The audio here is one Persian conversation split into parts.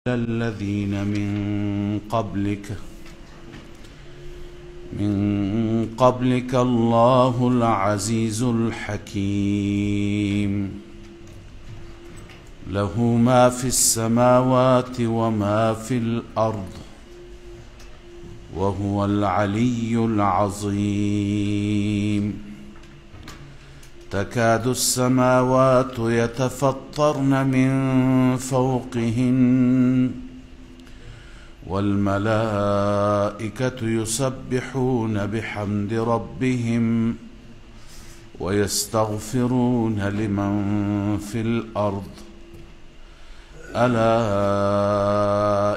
الذين من قبلك الله العزيز الحكيم له ما في السماوات وما في الأرض وهو العلي العظيم تكاد السماوات يتفطرن من فوقهن والملائكة يسبحون بحمد ربهم ويستغفرون لمن في الأرض ألا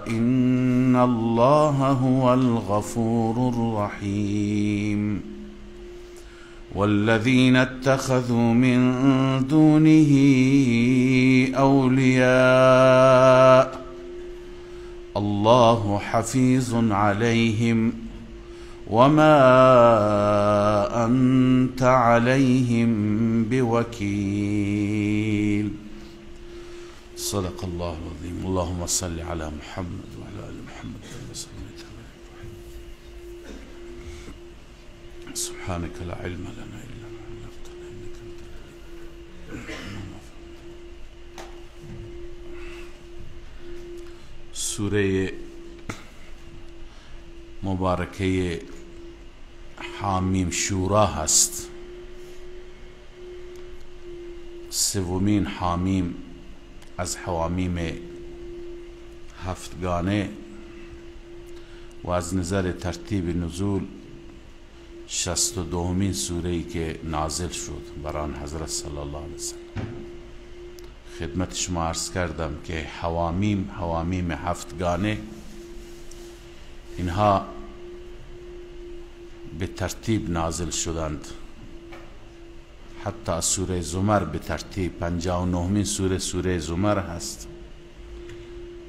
إن الله هو الغفور الرحيم والذين اتخذوا من دونه أولياء الله حفيظ عليهم وما أنت عليهم بوكيل. صدق الله العظيم. اللهم صل على محمد وعلى آل محمد كما صليت على إبراهيم. سبحانك لا علم لنا إلا ما علمتنا إنك أنت العليم. سوره مبارکه حامیم شورا هست. سومین حامیم از حوامیم هفتگانه و از نظر ترتیب نزول 62مین سوره‌ای که نازل شد بر آن حضرت صلی الله علیه وسلم. خدمت شما عرض کردم که حوامیم هفتگانه اینها به ترتیب نازل شدند. حتی سوره زمر به ترتیب 59مین سوره زمر هست،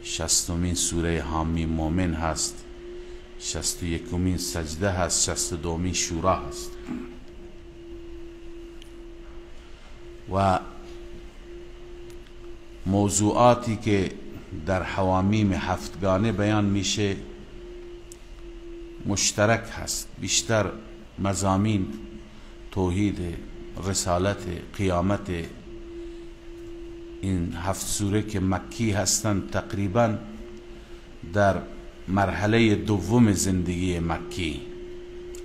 60مین سوره حامیم مومن هست، 61مین سجده هست، 62مین شورا هست. و موضوعاتی که در حوامیم هفتگانه بیان میشه مشترک هست. بیشتر مضامین توحید، رسالت، قیامت. این 7 سوره که مکی هستند تقریبا در مرحله دوم زندگی مکی،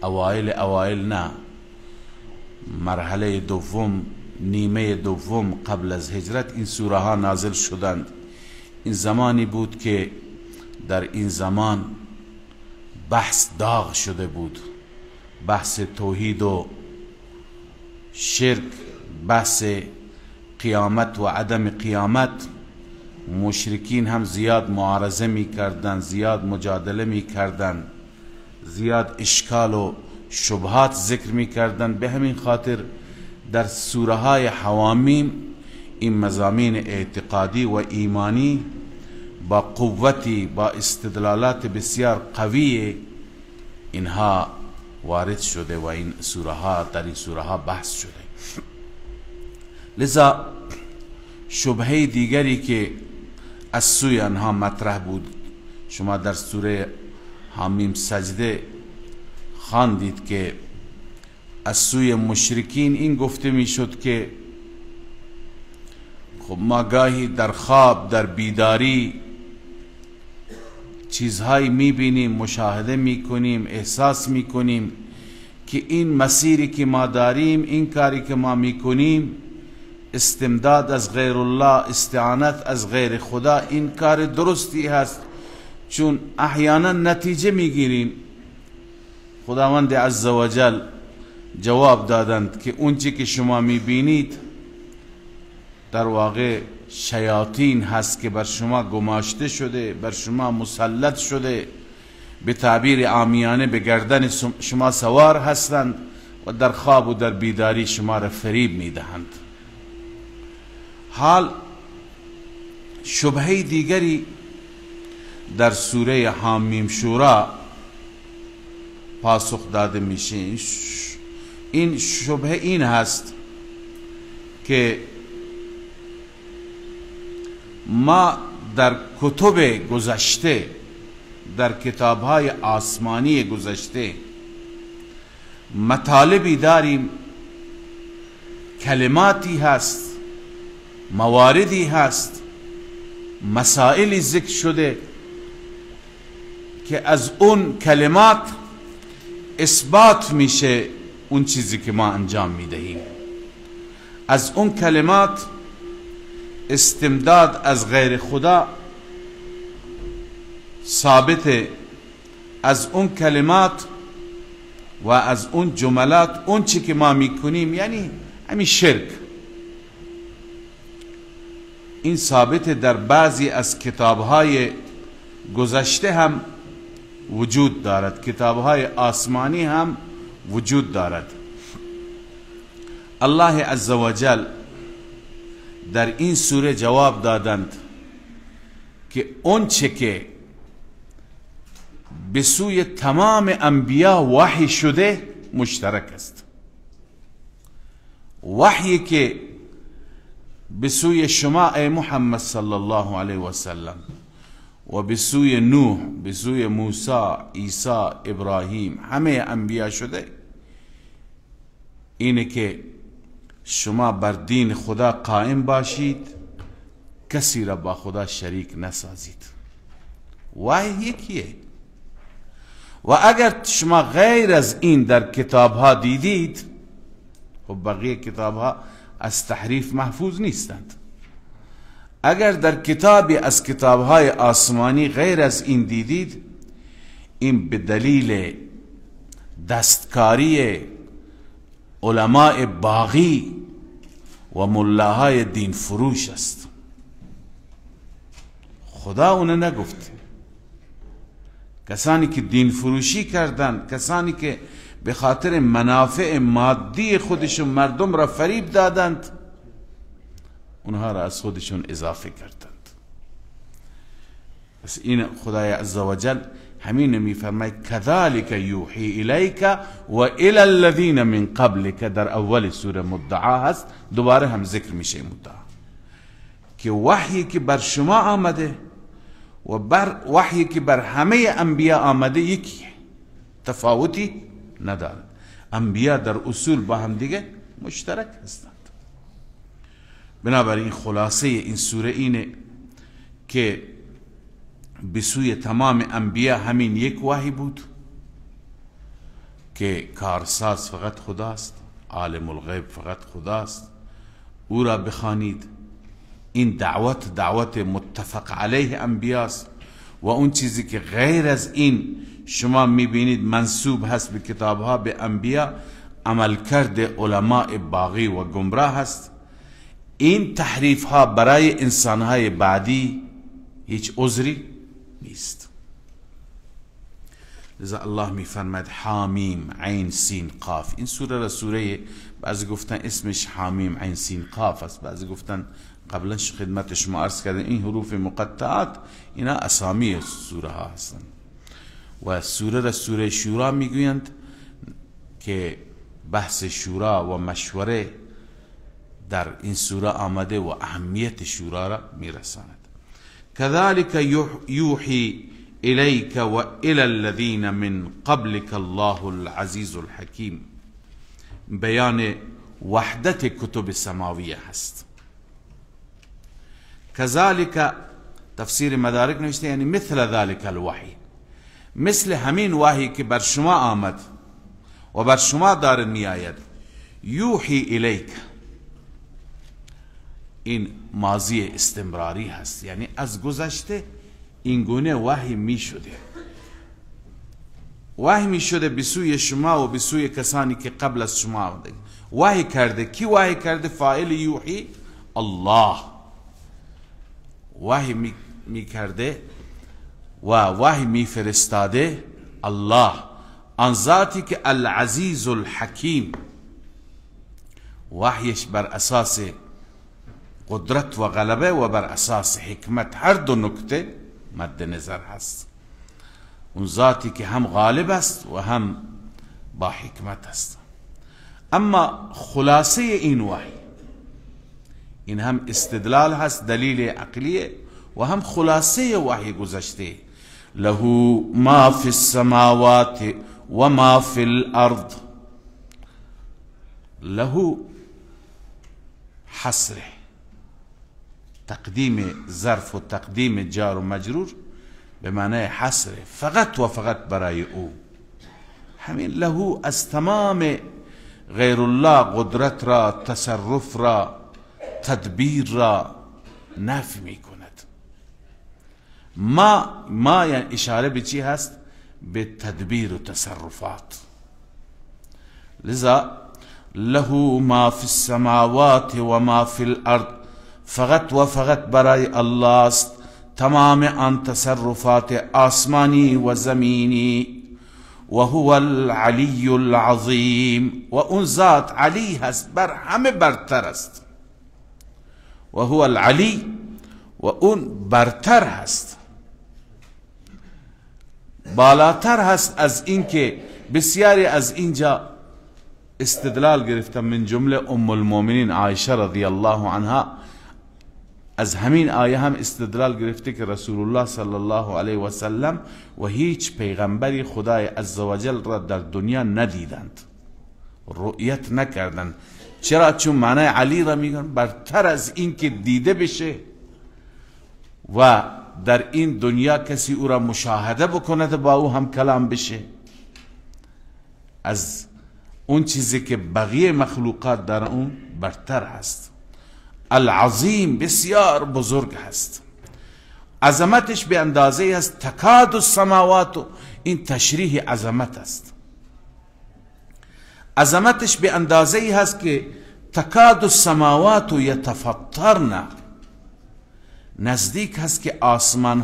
اوائل نه، مرحله دوم، نیمه دوم قبل از هجرت این سوره ها نازل شدند. این زمانی بود که در این زمان بحث داغ شده بود، بحث توحید و شرک، بحث قیامت و عدم قیامت. مشرکین هم زیاد معارضه می کردن، زیاد مجادله می کردن، زیاد اشکال و شبهات ذکر می کردن. به همین خاطر در سوره های حوامیم این مضامین اعتقادی و ایمانی با قوتی، با استدلالات بسیار قوی اینها وارد شده و این سوره ها، در این سوره ها بحث شده. لذا شبهه دیگری که از سوی آنها مطرح بود، شما در سوره حامیم سجده خواندید که از سوی مشرکین این گفته میشد که خب ما گاهی در خواب، در بیداری چیزهایی میبینیم، مشاهده میکنیم، احساس میکنیم که این مسیری که ما داریم، این کاری که ما میکنیم، استمداد از غیر الله، استعانت از غیر خدا، این کار درستی هست. چون احیانا نتیجه میگیریم. خداوند عزوجل جواب دادند که اونچه که شما میبینید در واقع شیاطین هست که بر شما گماشته شده، بر شما مسلط شده، به تعبیر عامیانه به گردن شما سوار هستند و در خواب و در بیداری شما را فریب میدهند. حال شبهه دیگری در سوره حامیم شورا پاسخ داده میشه. این شبهه این هست که ما در کتب گذشته، در کتابهای آسمانی گذشته مطالبی داریم، کلماتی هست، مواردی هست، مسائلی ذکر شده که از اون کلمات اثبات میشه اون چیزی که ما انجام میدهیم، از اون کلمات استمداد از غیر خدا ثابته، از اون کلمات و از اون جملات اون چی که ما میکنیم، یعنی همین شرک، این ثابت در بعضی از کتابهای گذشته هم وجود دارد، کتابهای آسمانی هم وجود دارد. الله عزوجل در این سوره جواب دادند که اون چه که به سوی تمام انبیا وحی شده مشترک است. وحی که به سوی شما ای محمد صلی الله علیه و سلم و به سوی نوح، به سوی موسی، عیسی، ابراهیم، همه انبیا شده، اینه که شما بر دین خدا قائم باشید، کسی را با خدا شریک نسازید. وحی یکیه. و اگر شما غیر از این در کتابها دیدید، خب بقیه کتابها از تحریف محفوظ نیستند. اگر در کتابی از کتابهای آسمانی غیر از این دیدید، این به دلیل دستکاری علماء باغی و ملاهای دین فروش است. خدا اونه نگفته. کسانی که دین فروشی کردند، کسانی که به خاطر منافع مادی خودشون مردم را فریب دادند، اونها را از خودشون اضافه کردند. پس این خدای عزوجل همین میفرماید کذالک یوحی الیک و الی الذین من قبلک، در اول سوره مدعا هست، دوباره هم ذکر میشه مدعا، که وحی که بر شما آمده و بر وحی که بر همه انبیا آمده یکیه، تفاوتی ندارد. انبیا در اصول با هم دیگه مشترک هستند. بنابراین خلاصه این سوره اینه که به سوی تمام انبیا همین یک وحی بود که کارساز فقط خداست، عالم الغیب فقط خداست، او را بخوانید. این دعوت متفق علیه انبیاست و اون چیزی که غیر از این شما میبینید منسوب هست به کتابها به انبیا، عملکرد علماء باغی و گمراه هست. این تحریف ها برای انسانهای بعدی هیچ عذری نیست. لذا الله میفرماید حامیم عین سین قاف. این سوره را سوره، بعضی گفتن اسمش حامیم عین سین قاف است، بعضی گفتن قبلا خدمت شما عرض کردن این حروف مقطعات اینا اسامی سوره ها هستند. و سوره را سوره شورا میگویند که بحث شورا و مشوره در این سوره آمده و اهمیت شورا را میرساند. كذلك یوحی الیک و الی الذین من قبلک الله العزیز الحکیم. بیان وحدت کتب سماویه هست. كذلك تفسیر مدارک نوشته یعنی مثل ذلك الوحی، مثل همین وحی که بر شما آمد و بر شما داره می آید. یوحی الیک، این ماضی استمراری هست، یعنی از گذشته این گونه وحی می شده، وحی می شده به سوی شما و به سوی کسانی که قبل از شما آمده. وحی کرده کی؟ وحی کرده فاعل یوحی الله، وحی می کرده و وحی می فرستاده الله، آن ذاتی که العزیز الحکیم، وحیش بر اساس قدرت و غلبه و بر اساس حکمت، هر دو نکته مد نظر هست. اون ذاتی که هم غالب است و هم با حکمت است. اما خلاصه این وحی، این هم استدلال هست، دلیل عقلیه و هم خلاصه وحی گذشته. له ما فی السماوات و ما فی الارض. له حصره، تقدیم ظرف و تقدیم جار و مجرور به معنای حصره، فقط و فقط برای او. همین له از تمام غیر الله قدرت را، تصرف را، تدبیر را نفی می کند. ما یعنی اشاره به چی هست؟ به تدبیر و تصرفات. لذا له ما فی السماوات و ما فی الارض، فقط و فقط برای الله است تمام آن تصرفات آسمانی و زمینی. و هو العلی العظیم، و اون ذات علی هست، بر همه برتر است. و هو العلی، و اون برتر هست، بالاتر هست از این که بسیاری از اینجا استدلال گرفتم، من جمله ام المؤمنین عایشه رضی الله عنها از همین آیه هم استدلال گرفته که رسول الله صلی الله علیه و سلم و هیچ پیغمبری خدای عزوجل را در دنیا ندیدند، رؤیت نکردند. چرا؟ چون معنی علی را میگن برتر از این که دیده بشه و در این دنیا کسی او را مشاهده بکند با او هم کلام بشه، از اون چیزی که بقیه مخلوقات در اون برتر هست. العظیم، بسیار بزرگ هست، عظمتش به اندازه است تکاد السماوات، این تشریح عظمت است. عظمتش به اندازه هست که تکاد السماوات یتفطرن، نزدیک هست که آسمان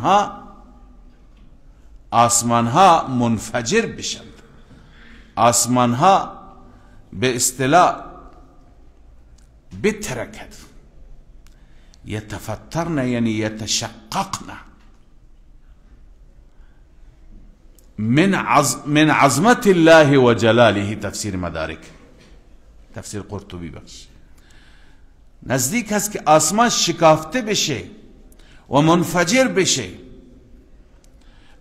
ها منفجر بشند. آسمان ها به اصطلاح بترکد. یتفطرن یعنی یتشققن. من عظمت الله و جلاله، تفسیر مدارک، تفسیر قرطبی بخش. نزدیک هست که آسمان شکافته بشه و منفجر بشه.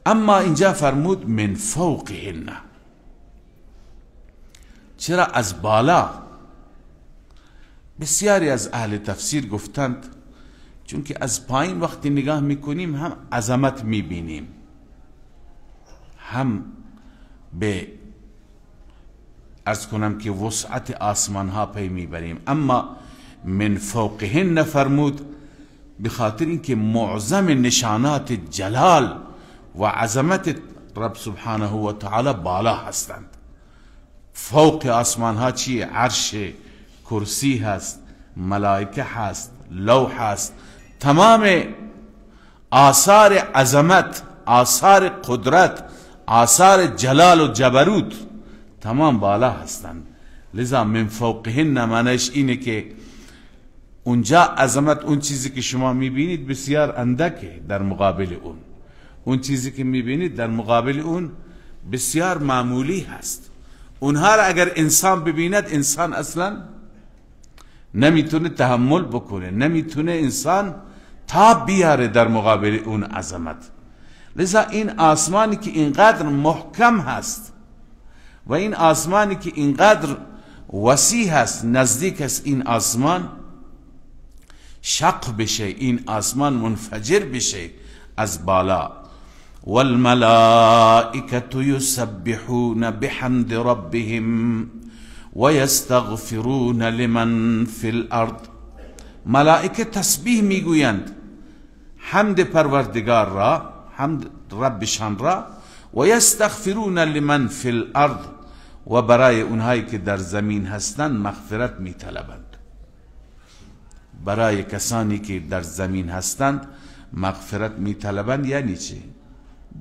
اما اینجا فرمود من فوقهن. چرا از بالا؟ بسیاری از اهل تفسیر گفتند چون که از پایین وقتی نگاه میکنیم هم عظمت میبینیم، هم به عرض کنم که وسعت آسمان ها پی میبریم. اما من فوقهن فرمود به خاطر اینکه معظم نشانات جلال و عظمت رب سبحانه و تعالی بالا هستند. فوق آسمان ها چیه؟ عرش، کرسی هست، ملائکه هست، لوح هست، تمام آثار عظمت، آثار قدرت، آثار جلال و جبروت تمام بالا هستند. لذا من فوقهن معنیش اینه که اونجا عظمت، اون چیزی که شما میبینید بسیار اندکه در مقابل اون چیزی که میبینید در مقابل اون بسیار معمولی هست. اونها را اگر انسان ببیند، انسان اصلا نمیتونه تحمل بکنه، نمیتونه انسان تاب بیاره در مقابل اون عظمت. لذا این آسمانی که اینقدر محکم هست و این آسمانی که اینقدر وسیع هست، نزدیک است این آسمان شق بشه، این آسمان منفجر بشه از بالا. والملائکة یسبحون بحمد ربهم ویستغفرون لمن فی الارض. ملائکه تسبیح میگویند حمد پروردگار را، حمد ربشان را، و یستغفرون لمن فی الارض، و برای اونهایی که در زمین هستند مغفرت میطلبند. برای کسانی که در زمین هستند مغفرت میطلبند یعنی چه؟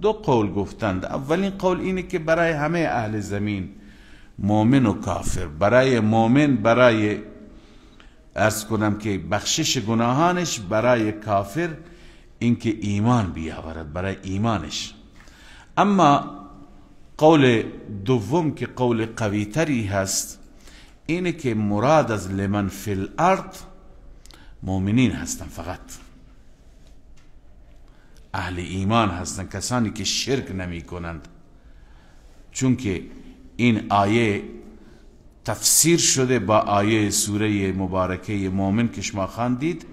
دو قول گفتند. اولین قول اینه که برای همه اهل زمین، مؤمن و کافر. برای مؤمن برای عرض کنم که بخشش گناهانش، برای کافر اینکه ایمان بیاورد، برای ایمانش. اما قول دوم که قول قوی تری هست اینه که مراد از لمن فی الارض مؤمنین هستن فقط. اهل ایمان هستند، کسانی که شرک نمی کنند. چون که این آیه تفسیر شده با آیه سوره مبارکه مومن که شما خواندید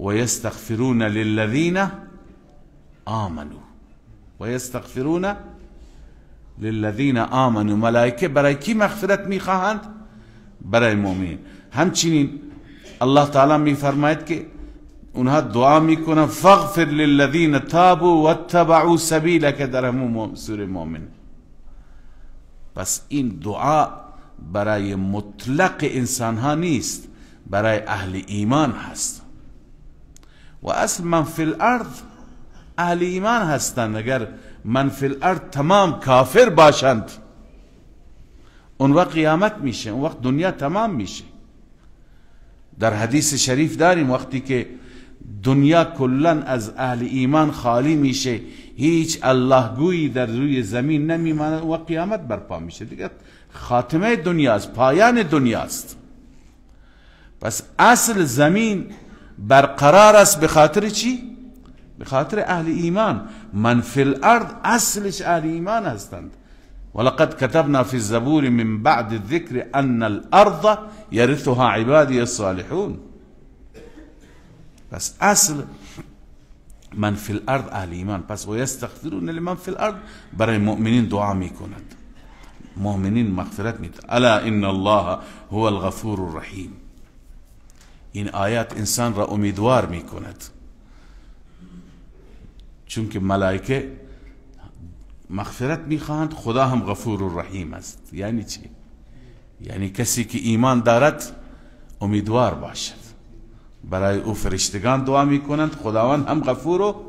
و یستغفرون للذین آمنوا و یستغفرون للذین آمنوا. ملائکه برای کی مغفرت میخواهند؟ برای مؤمنین. همچنین الله تعالی میفرماید که اونها دعا میکنن فاغفر للذین تابوا واتبعوا سبیلک در همون سوره مومن. پس این دعا برای مطلق انسان ها نیست، برای اهل ایمان هست. و اصل من فی الارض اهل ایمان هستند. اگر من فی الارض تمام کافر باشند اون وقت قیامت میشه، اون وقت دنیا تمام میشه. در حدیث شریف داریم وقتی که دنیا کلن از اهل ایمان خالی میشه، هیچ الله گویی در روی زمین نمیماند و قیامت برپا میشه. دیگه خاتمه دنیاست، پایان دنیاست. پس اصل زمین برقرار است به خاطر چی؟ به خاطر اهل ایمان. من فی الارض اصلش اهل ایمان هستند. ولقد كتبنا في الزبور من بعد الذكر ان الارض يرثها عبادي الصالحون. پس اصل من فی الارض اهل ایمان. پس و یستغفرون لمن فی الارض برای مؤمنین دعا میکند، مؤمنین مغفرت میده. الا ان الله هو الغفور الرحیم. این آیات انسان را امیدوار میکند، چون که ملائکه مغفرت میخواهند، خدا هم غفور الرحیم است. یعنی چی؟ یعنی کسی که ایمان دارد امیدوار باشد، برای او فرشتگان دعا میکنند، خداوند هم غفور و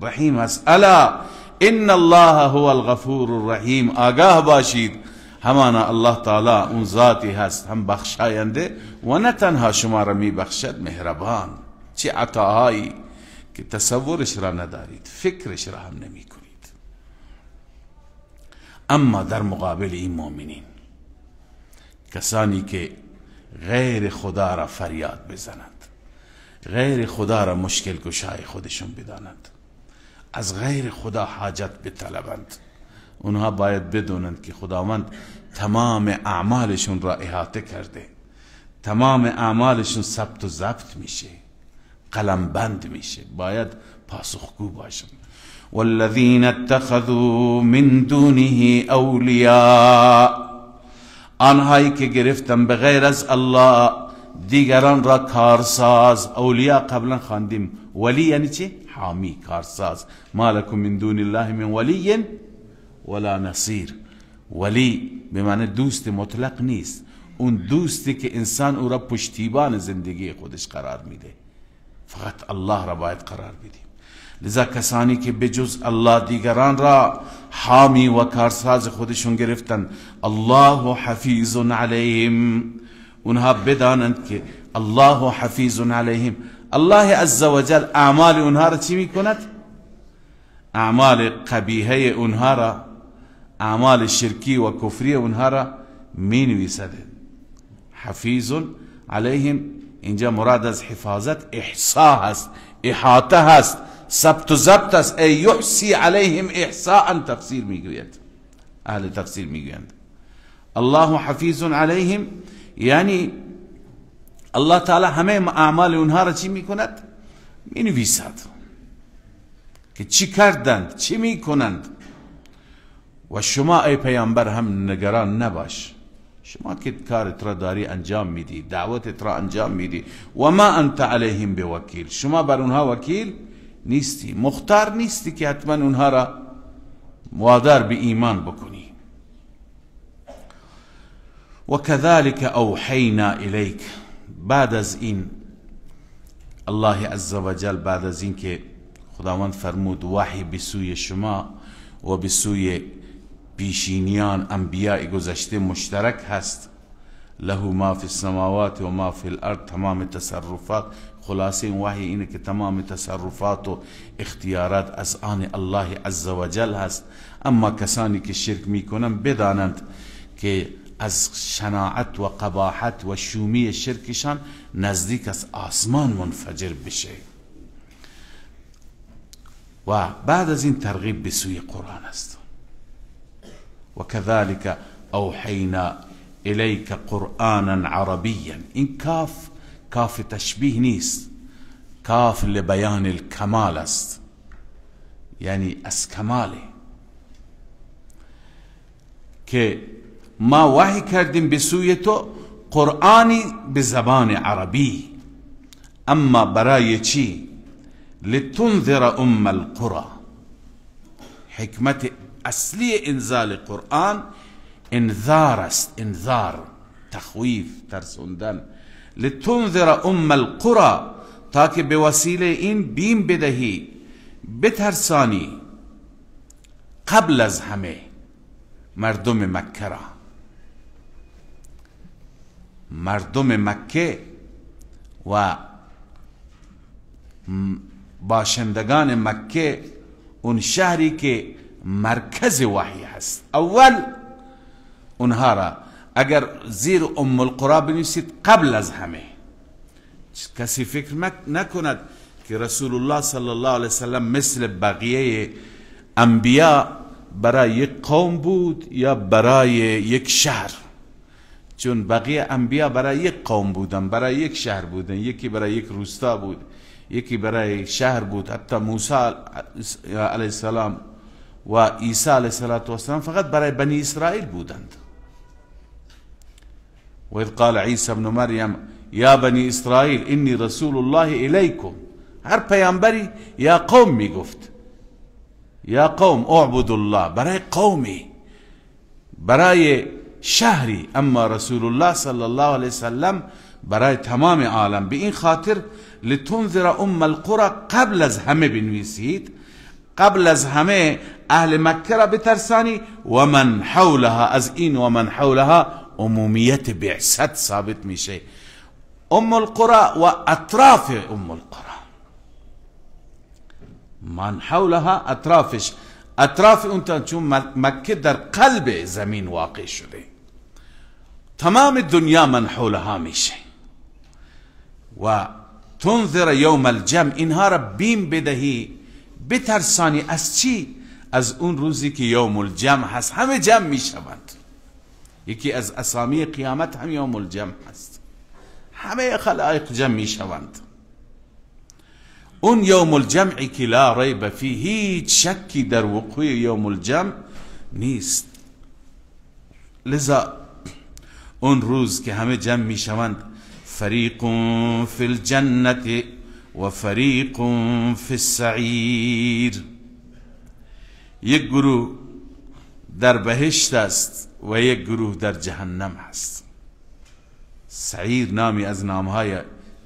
رحیم است. الا ان الله هو الغفور الرحیم. آگاه باشید همانا الله تعالی اون ذاتی هست هم بخشاینده و نه تنها شما را می بخشد، مهربان. چه عطاهایی که تصورش را ندارید، فکرش را هم نمی کنید. اما در مقابل این مؤمنین، کسانی که غیر خدا را فریاد بزنند، غیر خدا را مشکل گشای خودشون بدانند، از غیر خدا حاجت بطلبند، اونها باید بدونند که خداوند تمام اعمالشون را احاطه کرده، تمام اعمالشون ثبت و ضبط میشه، قلم بند میشه، باید پاسخگو باشند. والذین اتخذوا من دونه اولیاء. آنهایی که گرفتن به غیر از الله دیگران را کارساز. اولیاء قبلا خواندیم، ولی یعنی چی؟ حامی، کارساز. ما لکم من دون الله من ولی ولا نصیر. ولی به معنی دوست مطلق نیست، اون دوستی که انسان او را پشتیبان زندگی خودش قرار میده. فقط الله را باید قرار بدیم. لذا کسانی که به جز الله دیگران را حامی و کارساز خودشون گرفتن، الله حفیظ علیهم، اونها بدانند که الله حفیظ علیهم. الله عزوجل اعمال اونها را چی میکند؟ اعمال قبیحه اونها را، اعمال شرکی و کفری اونها را می نویسد. حفیظ علیهم اینجا مراد از حفاظت احصا هست، احاطه هست، ثبت و ضبط است. ای یحصی علیهم احصاء تفسیر میگوید، اهل تفسیر میگویند الله حفیظ علیهم، یعنی الله تعالی همه اعمال اونها را چی میکند؟ می نویسد که چی کردند، چی میکنند. و شما ای پیامبر هم نگران نباش، شما که کارت را داری انجام میدی، دعوتت را انجام میدی. و ما انت علیهم بوکیل، شما بر اونها وکیل نیستی، مختار نیستی که حتما اونها را وادار به ایمان بکنی. و کذالک اوحینا الیک. بعد از این الله عزوجل، بعد از این که خداوند فرمود وحی به سوی شما و به سوی پیشینیان انبیاء گذشته مشترک هست، له ما فی السماوات و ما فی الارض، تمام تصرفات. خلاصه این وحی اینه که تمام تصرفات و اختیارات از آن الله عزوجل هست. اما کسانی که شرک میکنن بدانند که از شناعت و قباحت و شومی شرکشان نزدیک از آسمان منفجر بشه. و بعد از این ترغیب به سوی قرآن است. و كذلك اوحینا الیک قرآنا عربیا. این کاف تشبیه نیست، کاف لبیان الکمال است، یعنی از کماله که ما وحی کردیم به سوی تو قرآنی به زبان عربی. اما برای چی؟ لتنذر ام القرى. حکمت اصلی انزال قرآن انذار است، انذار، تخویف، ترسوندن. لتنذر ام القرى، تا که به وسیله این بیم بدهی، بترسانی قبل از همه مردم مکه را. مردم مکه و باشندگان مکه، اون شهری که مرکز وحی هست. اول اونها را اگر زیر ام القرى بنویسید قبل از همه، کسی فکر نکند که رسول الله صلی الله علیه وسلم مثل بقیه انبیا برای یک قوم بود یا برای یک شهر. چون بقیه انبیا برای یک قوم بودن، برای یک شهر بودن، یکی برای یک روستا بود، یکی برای شهر بود. حتی موسی علیه السلام و عیسی علیه السلام فقط برای بنی اسرائیل بودند. و اذ قال عیسی ابن مریم یا بنی اسرائیل انی رسول الله الیکم. هر پیامبری یا قوم میگفت، یا قوم اعبدوا الله، برای قومی، برای شهری. اما رسول الله صلی الله علیه وسلم برای تمام عالم. به این خاطر لتنذر ام القرى قبل از همه بنویسید، قبل از همه اهل مکه را بترسانی. و من حولها، از این و من حولها عمومیت بعثت ثابت میشه. ام القرى و اطراف ام القرى، من حولها اطرافش، اطراف اون، چون مکه در قلب زمین واقع شده، تمام دنیا من حولها میشه. و تنذر یوم الجمع، اینها را بیم بدهی، بترسانی. از چی؟ از اون روزی که یوم الجمع هست، همه جمع میشوند. یکی از اسامی قیامت هم یوم الجمع هست، همه خلائق جمع میشوند. اون یوم الجمعی که لا ریب فیه، هیچ شکی در وقوع یوم الجمع نیست. لذا اون روز که همه جمع میشوند، فریق فی الجنة و فریق فی السعیر. یک گروه در بهشت است و یک گروه در جهنم هست. سعیر نامی از نامهای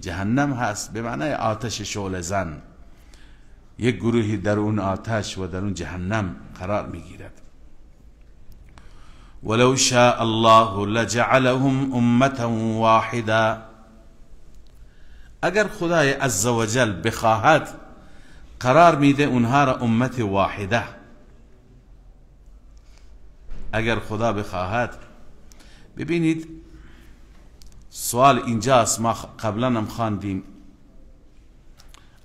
جهنم هست، به معنای آتش شعله زن. یک گروهی در اون آتش و در اون جهنم قرار میگیرد. ولو شاء الله لجعلهم امة واحده. اگر خدای عزوجل بخواهد قرار میده اونها را امت واحده. اگر خدا بخواهد. ببینید سوال اینجاست، ما قبلا هم خواندیم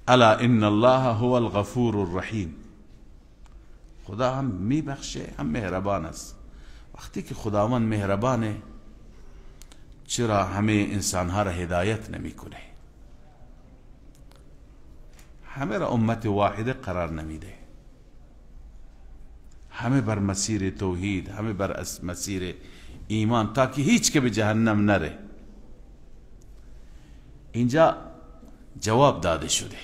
الا ان الله هو الغفور الرحیم. خدا هم میبخشه هم مهربان است. وقتی که خداوند مهربانه، چرا همه انسانها را هدایت نمیکنه؟ همه را امت واحده قرار نمیده، همه بر مسیر توحید، همه بر مسیر ایمان، تا که هیچ که به جهنم نره. اینجا جواب داده شده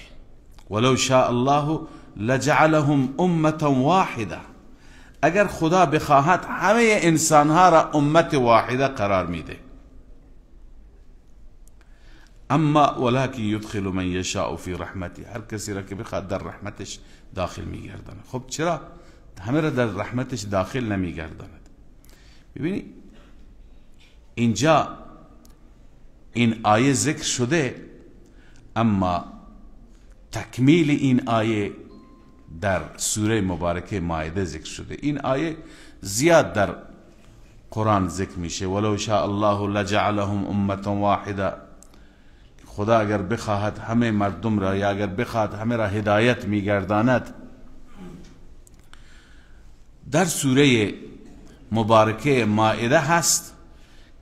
ولو شاء الله لجعلهم امة واحده. اگر خدا بخواهد همه انسانها را امت واحده قرار میده. اما ولكن يدخل من يشاء في رحمته، هر کسی را که بخواد در رحمتش داخل میگرداند. خب چرا همه را در رحمتش داخل نمیگرداند؟ ببینید اینجا این آیه ذکر شده، اما تکمیل این آیه در سوره مبارکه مائده ذکر شده. این آیه زیاد در قرآن ذکر میشه. ولو شاء الله لجعلهم امة واحده. خدا اگر بخواهد همه مردم را، یا اگر بخواهد همه را هدایت میگرداند، در سوره مبارکه مائده هست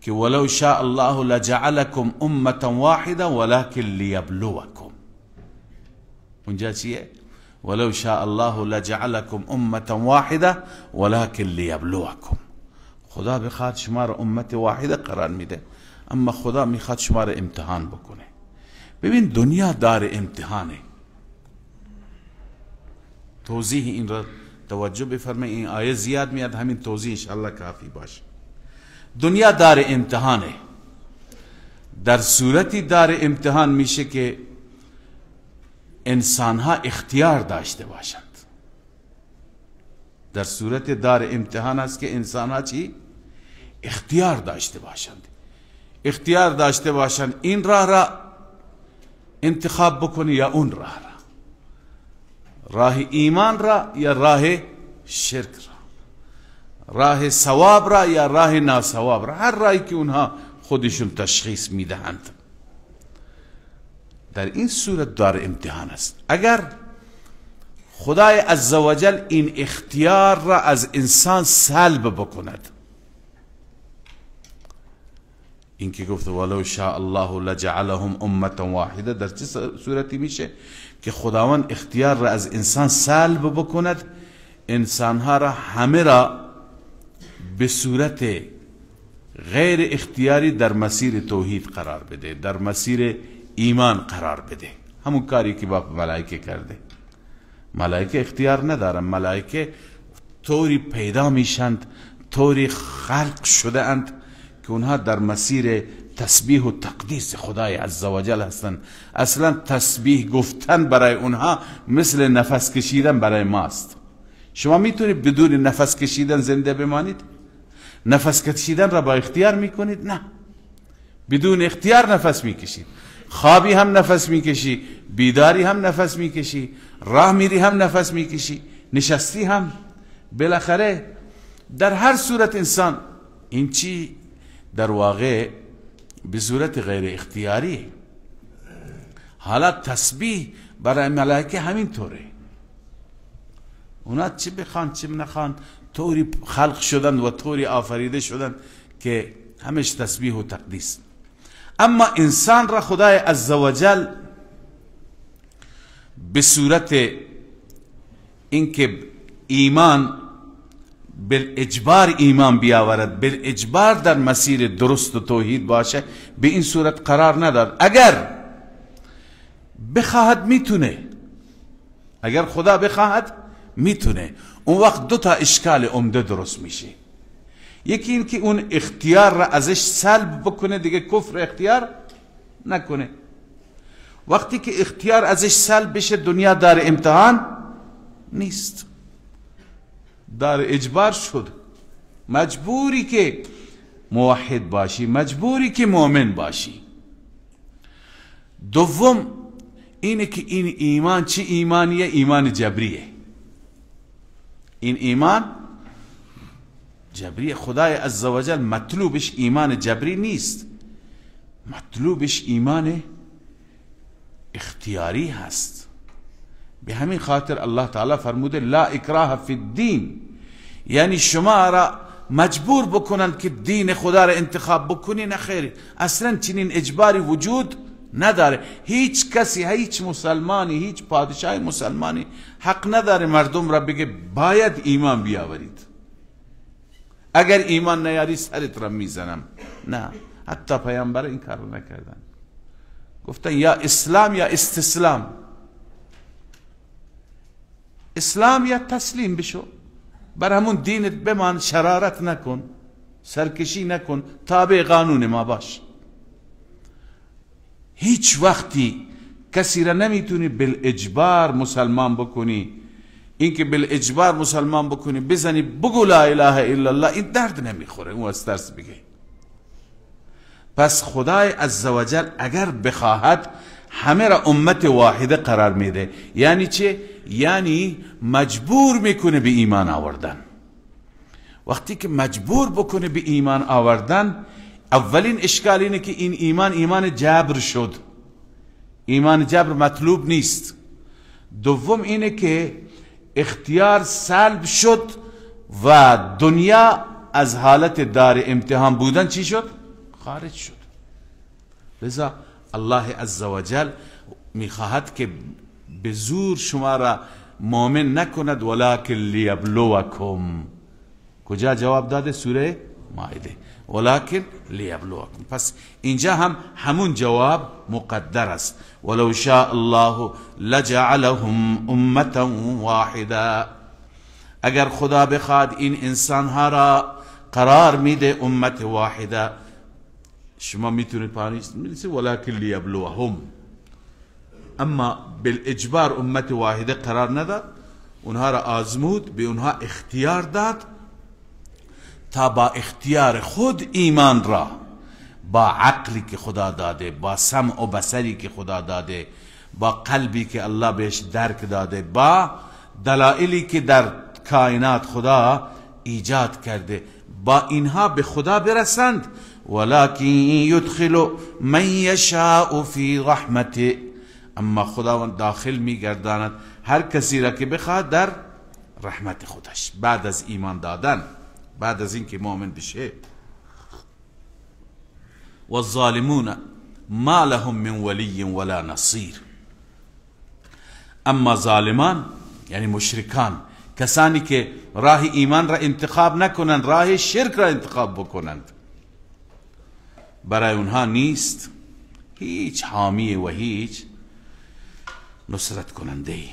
که ولو شاء الله لجعلكم امة واحده ولكن ليبلوكم. اونجا چیه؟ ولو شاء الله لجعلكم امة واحده ولكن ليبلوكم. خدا بخواد شما را امت واحده قرار میده، اما خدا میخواد شما را امتحان بکنه. ببین دنیا دار امتحانه. توضیح این را توجه بفرمایید، این آیه زیاد میاد، همین توضیح انشاءالله کافی باشه. دنیا دار امتحانه. در صورتی دار امتحان میشه که انسانها اختیار داشته باشند. در صورت دار امتحان است که انسانها چی؟ اختیار داشته باشند. اختیار داشته باشند این راه را انتخاب بکنی یا اون راه را، راه ایمان را یا راه شرک را، راه ثواب را یا راه ناثواب را، هر راهی که اونها خودشون تشخیص میدهند. در این صورت دار امتحان است. اگر خدای عزوجل این اختیار را از انسان سلب بکند، این که گفت ولو شاء الله لجعلهم امة واحده، در چه صورتی میشه که خداوند اختیار را از انسان سلب بکند، انسانها را همه را به صورت غیر اختیاری در مسیر توحید قرار بده، در مسیر ایمان قرار بده. همون کاری که با ملائکه کرده. ملائکه اختیار ندارن، ملائکه طوری پیدا میشند، طوری خلق شده اند که اونها در مسیر تسبیح و تقدیس خدای عزوجل هستند. اصلا تسبیح گفتن برای اونها مثل نفس کشیدن برای ماست. شما میتونید بدون نفس کشیدن زنده بمانید؟ نفس کشیدن را با اختیار میکنید؟ نه، بدون اختیار نفس میکشید. خوابی هم نفس میکشی، بیداری هم نفس میکشی، راه میری هم نفس میکشی، نشستی هم. بالاخره در هر صورت انسان این چی در واقع به صورت غیر اختیاری. حالا تسبیح برای ملائکه همین طوره. اونا چه بخوان چه نخوان طوری خلق شدن و طوری آفریده شدن که همش تسبیح و تقدیس. اما انسان را خدای عزوجل به صورت اینکه ایمان بالاجبار ایمان بیاورد، بالاجبار در مسیر درست و توحید باشه، به این صورت قرار نداد. اگر بخواهد میتونه، اگر خدا بخواهد میتونه. اون وقت دو تا اشکال عمده درست میشه. یکی این که اون اختیار را ازش سلب بکنه، دیگه کفر اختیار نکنه. وقتی که اختیار ازش سلب بشه، دنیا دار امتحان نیست، دار اجبار شد. مجبوری که موحد باشی، مجبوری که مؤمن باشی. دوم اینه که این ایمان چه ایمانیه؟ ایمان جبریه. این ایمان جبری. خدای عزوجل مطلوبش ایمان جبری نیست، مطلوبش ایمان اختیاری هست. به همین خاطر الله تعالی فرموده لا اکراه فی الدین، یعنی شما را مجبور بکنند که دین خدا را انتخاب بکنی. نه خیر، اصلا چنین اجباری وجود نداره. هیچ کسی، هیچ مسلمانی، هیچ پادشاه مسلمانی حق نداره مردم را بگه باید ایمان بیاورید، اگر ایمان نیاری سرت را میزنم. نه، حتی پیامبر این کار نکردن. گفتن یا اسلام یا استسلام. اسلام یا تسلیم بشو، بر همون دینت بمان، شرارت نکن، سرکشی نکن، تابع قانون ما باش. هیچ وقتی کسی را نمیتونی بالاجبار مسلمان بکنی. اینکه بالاجبار مسلمان بکنی، بزنی بگو لا اله الا الله، این درد نمیخوره، اون از ترس بگه. پس خدای عزوجل اگر بخواهد همه را امت واحده قرار میده. یعنی چه؟ یعنی مجبور میکنه به ایمان آوردن. وقتی که مجبور بکنه به ایمان آوردن، اولین اشکال اینه که این ایمان جبر شد. ایمان جبر مطلوب نیست. دوم اینه که اختیار سلب شد و دنیا از حالت دار امتحان بودن چی شد؟ خارج شد. لذا الله عزوجل میخواهد که به زور شما را مؤمن نکند، ولکن لیبلوکم. کجا جواب داده؟ سوره مائده، ولکن لیبلوکم. پس اینجا هم همون جواب مقدر است. ولو شاء الله لجعلهم امة واحده. اگر خدا بخواد این انسان ها را قرار میده امت واحده. شما میتونید پانیست ولکن لیبلوهم، اما بالاجبار امت واحده قرار نداد، اونها را آزمود، به اونها اختیار داد تا با اختیار خود ایمان را با عقلی که خدا داده، با سمع و بصری که خدا داده، با قلبی که الله بهش درک داده، با دلایلی که در کائنات خدا ایجاد کرده، با اینها به خدا برسند. ولکن یدخل من یشاء فی رحمته، اما خداوند داخل میگرداند هر کسی را که بخواد در رحمت خودش، بعد از ایمان دادن، بعد از اینکه مؤمن بشه. والظالمون ما لهم من ولی ولا نصیر. اما ظالمان یعنی مشرکان، کسانی که راه ایمان را انتخاب نکنند، راه شرک را انتخاب بکنند، برای اونها نیست هیچ حامی و هیچ نصرت کننده ای.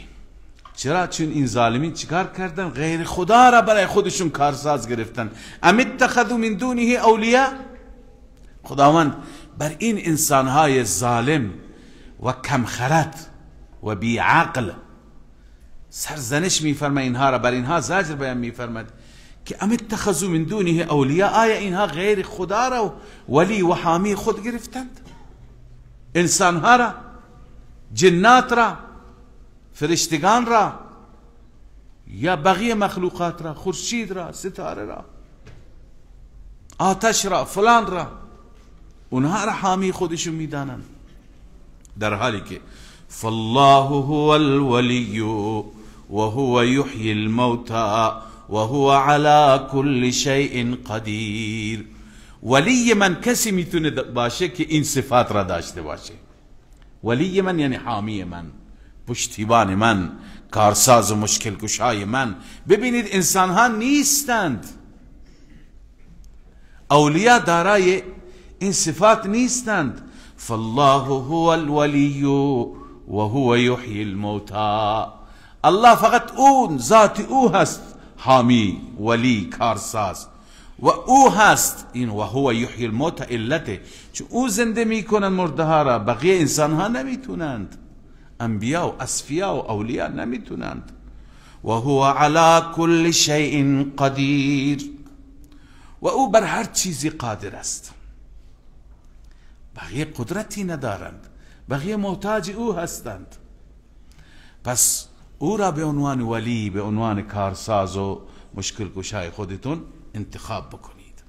چرا؟ چون این ظالمین چیکار کردن؟ غیر خدا را برای خودشون کارساز گرفتن. ام اتخذوا من دونه اولیاء. خداوند بر این انسانهای ظالم و کمخرد و بی عقل سرزنش میفرماید، اینها را بر اینها زجر بیان میفرماید که ام اتخذوا من دونه اولیاء. آیا اینها غیر خدا را ولی و حامی خود گرفتند؟ انسانها را، جنات را، فرشتگان را، یا بقیه مخلوقات را، خورشید را، ستاره را، آتش را، فلان را، اونها را حامی خودشون میدانند، در حالی که فالله هو الولی و هو یحیی الموتى و هو على كل شیء قدیر. ولی من کسی میتونه باشه که این صفات را داشته باشه. ولی من یعنی حامی من، پشتیبان من، کارساز و مشکل کشای من. ببینید انسان ها نیستند، اولیاء دارای این صفات نیستند. فالله هو الولی و هو یحیی الموتى. الله فقط اون ذات او هست حامی، ولی، کارساز، و او هست این و هو یحیی الموتى. علته چون او زنده میکنن مرده ها را، بقیه انسان ها نمیتونند، انبیاء و اصفیاء و اولیاء نمیتونند. و هو علی کل شیء قدیر. و او بر هر چیزی قادر است. بقیه قدرتی ندارند، بقیه محتاج او هستند. پس او را به عنوان ولی، به عنوان کارساز و مشکل کشای خودتون انتخاب بکنید.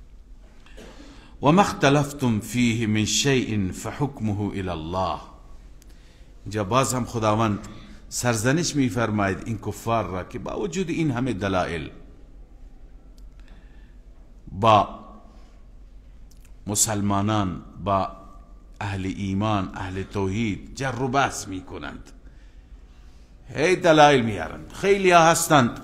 و ما اختلفتم فیه من شیء فحکمه الی الله. اینجا باز هم خداوند سرزنش میفرماید این کفار را که با وجود این همه دلائل با مسلمانان، با اهل ایمان، اهل توحید جر و بحث میکنند، هی دلائل میارند. خیلی ها هستند،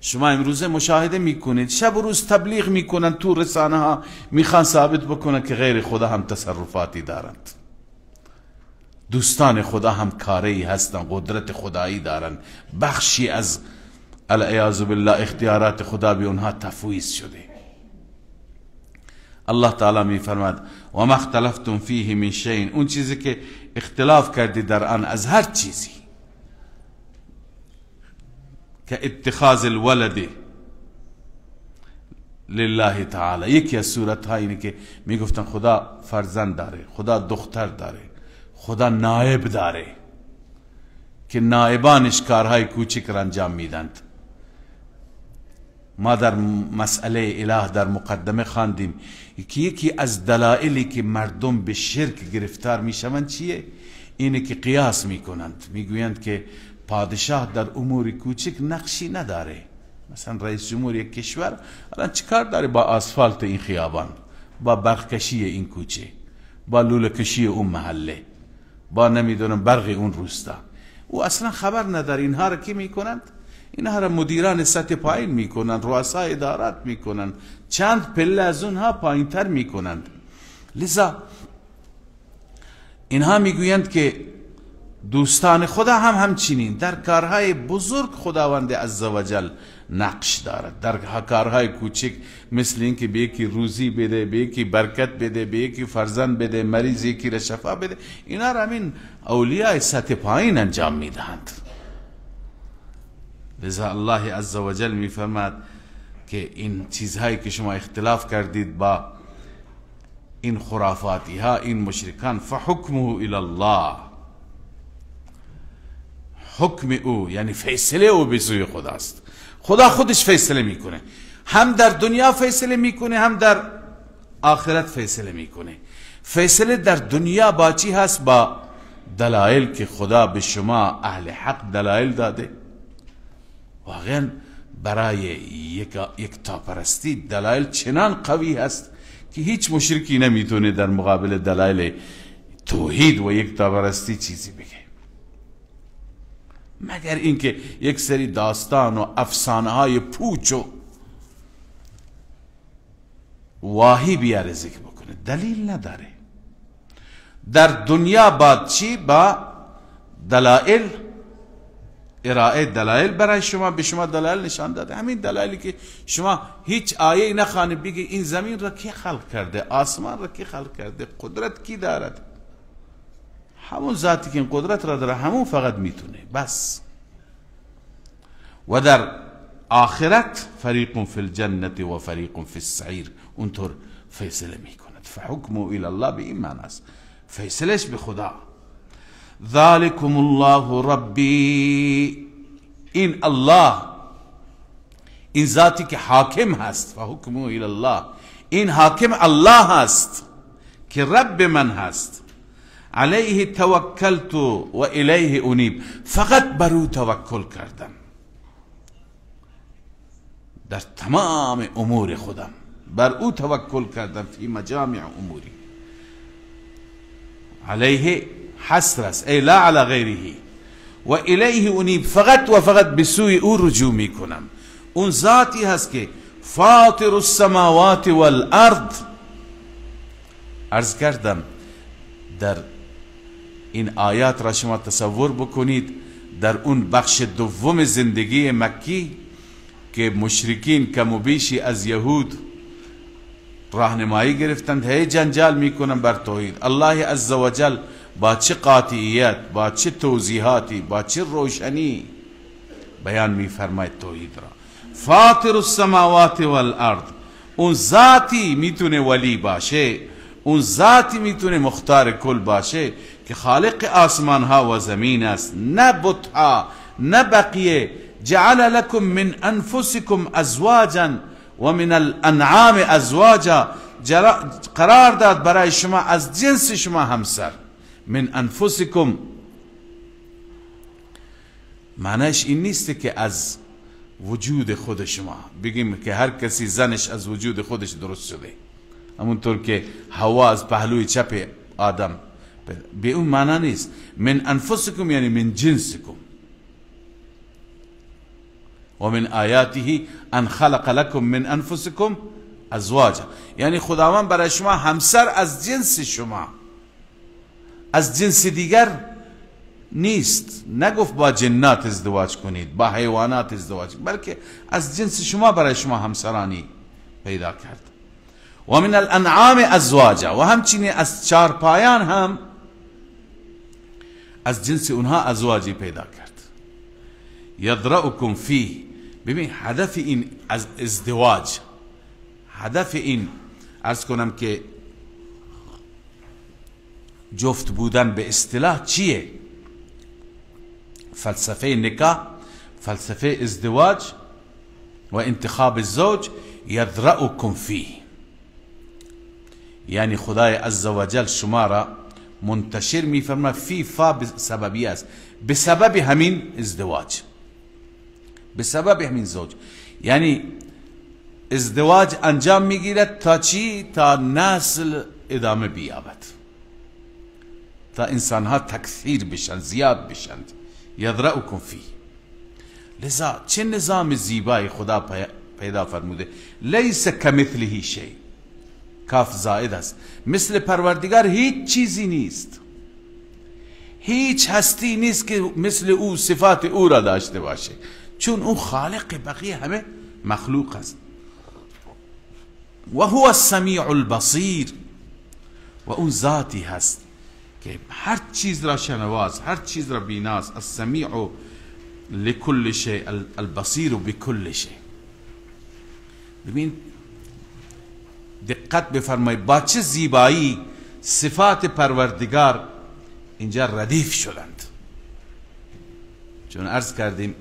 شما امروزه مشاهده میکنید، شب و روز تبلیغ میکنند تو رسانه ها، میخوان ثابت بکنند که غیر خدا هم تصرفاتی دارند، دوستان خدا هم کاری هستند، قدرت خدایی دارند، بخشی از العیاذ بالله اختیارات خدا به اونها تفویض شده. الله تعالی می فرماد و ما اختلفتم فیه من شیء. اون چیزی که اختلاف کردی در آن از هر چیزی، که اتخاذ الولد لله تعالی. یکی از صورت ها اینه که می گفتن خدا فرزند داره، خدا دختر داره، خدا نائب داره، که نائبانش کارهای کوچک را انجام میدند. ما در مسئله اله در مقدمه خواندیم که یکی از دلایلی که مردم به شرک گرفتار میشوند چیه؟ اینه که قیاس میکنند، میگویند که پادشاه در امور کوچک نقشی نداره، مثلا رئیس جمهور یک کشور الان چیکار داره با آسفالت این خیابان، با برقکشی این کوچه، با لوله کشی اون محله، با نمیدونم برق اون روستا؟ او اصلا خبر نداره. اینها را کی میکنند؟ اینها را مدیران سطح پایین میکنند، رؤسای ادارات میکنند، چند پله از اونها پایین تر میکنند. لذا اینها میگویند که دوستان خدا هم همچنین در کارهای بزرگ خداوند عزوجل نقش دارد. در کارهای کوچک مثل این که به یکی روزی بده، به یکی برکت بده، به یکی فرزند بده، مریض یکی را شفا بده، اینا را همین اولیاء سطح پایین انجام میدهند. لذا الله عزوجل میفرماد که این چیزهایی که شما اختلاف کردید با این خرافاتی ها، این مشرکان، فحکمه الی الله، حکم او یعنی فیصله او به سوی خداست. خدا خودش فیصله میکنه، هم در دنیا فیصله میکنه، هم در آخرت فیصله میکنه. فیصله در دنیا با چی هست؟ با دلایل که خدا به شما اهل حق دلایل داده. واقعا برای یک تاپرستی دلایل چنان قوی هست که هیچ مشرکی نمیتونه در مقابل دلایل توحید و یک تاپرستی چیزی بگه، مگر اینکه یک سری داستان و افسانه های پوچ و واهی بیاره ذکر بکنه. دلیل نداره. در دنیا با چی؟ با دلائل، ارائه دلائل برای شما، به شما دلائل نشان داده. همین دلائلی که شما هیچ آیه نخوانی بگی این زمین را کی خلق کرده، آسمان را کی خلق کرده، قدرت کی دارد؟ همون ذاتی که این قدرت را داره همون فقط میتونه بس. و در آخرت فریق فی الجنة و فریق فی السعیر، اونطور فیصله میکند. فحکمه الی الله به این معنی است، فیصلش به خدا. ذالکم الله ربی، این الله، این ذاتی که حاکم هست، فحکمه الی الله، این حاکم الله هست که رب من هست. علیه توکلت و الیه انیب، فقط بر او توکل کردم در تمام امور خودم، بر او توکل کردم فی مجامع اموری. علیه حصر است، ای لا علی غیره. و الیه انیب، فقط و فقط به سوی او رجوع می کنم. اون ذاتی هست که فاطر السماوات والارض. عرض کردم در این آیات را شما تصور بکنید، در اون بخش دوم زندگی مکی که مشرکین کم و بیشی از یهود راهنمایی گرفتند، هی جنجال میکنن بر توحید. الله عزوجل با چه قاطعیت، با چه توضیحاتی، با چه روشنی بیان میفرماید توحید را. فاطر السماوات والارض، اون ذاتی میتونه ولی باشه، اون ذاتی میتونه مختار کل باشه که خالق آسمان ها و زمین است، نه بت‌ها نه بقیه. جعل لكم من انفسكم ازواجا و من الانعام ازواجا، قرار داد برای شما از جنس شما همسر. من انفسکم معنیش این نیست که از وجود خود شما بگیم که هر کسی زنش از وجود خودش درست شده، همونطور که حوا از پهلوی چپ آدم، به اون معنی نیست. من انفسکم یعنی من جنسکم. و من آیاته ان خلق لكم من انفسکم ازواجا، یعنی خداوند برای شما همسر از جنس شما، از جنس دیگر نیست. نگفت با جنات ازدواج کنید، با حیوانات ازدواج کنید، بلکه از جنس شما برای شما همسرانی پیدا کرد. و من الانعام ازواجا، و همچنین از چارپایان هم از جنس اونها ازواجی پیدا کرد. یذرأکم فیه، ببین هدف این از ازدواج، هدف این عرض کنم که جفت بودن به اصطلاح چیه؟ فلسفه نکاح، فلسفه ازدواج و انتخاب الزوج. یذرأکم فیه یعنی خدای عزوجل شما را منتشر میفرما. فی فا سببی است، به سبب همین ازدواج، به سبب همین زوج. یعنی ازدواج انجام میگیرد تا چی؟ تا نسل ادامه بیابد، تا انسانها تکثیر بشن، زیاد بشن. یذرأکم فی. لذا چه نظام زیبای خدا پیدا فرموده. لیس کمثله شیء، کاف زائد است. مثل پروردگار هیچ چیزی نیست، هیچ هستی نیست که مثل او صفات او را داشته باشه، چون او خالق بقیه همه مخلوق است. و هو السمیع البصیر، و اون ذاتی هست که هر چیز را شنواست، هر چیز را بیناست. السمیع لكل شيء البصیر بكل شيء. ببین دقت بفرمایید با چه زیبایی صفات پروردگار اینجا ردیف شدند. چون عرض کردیم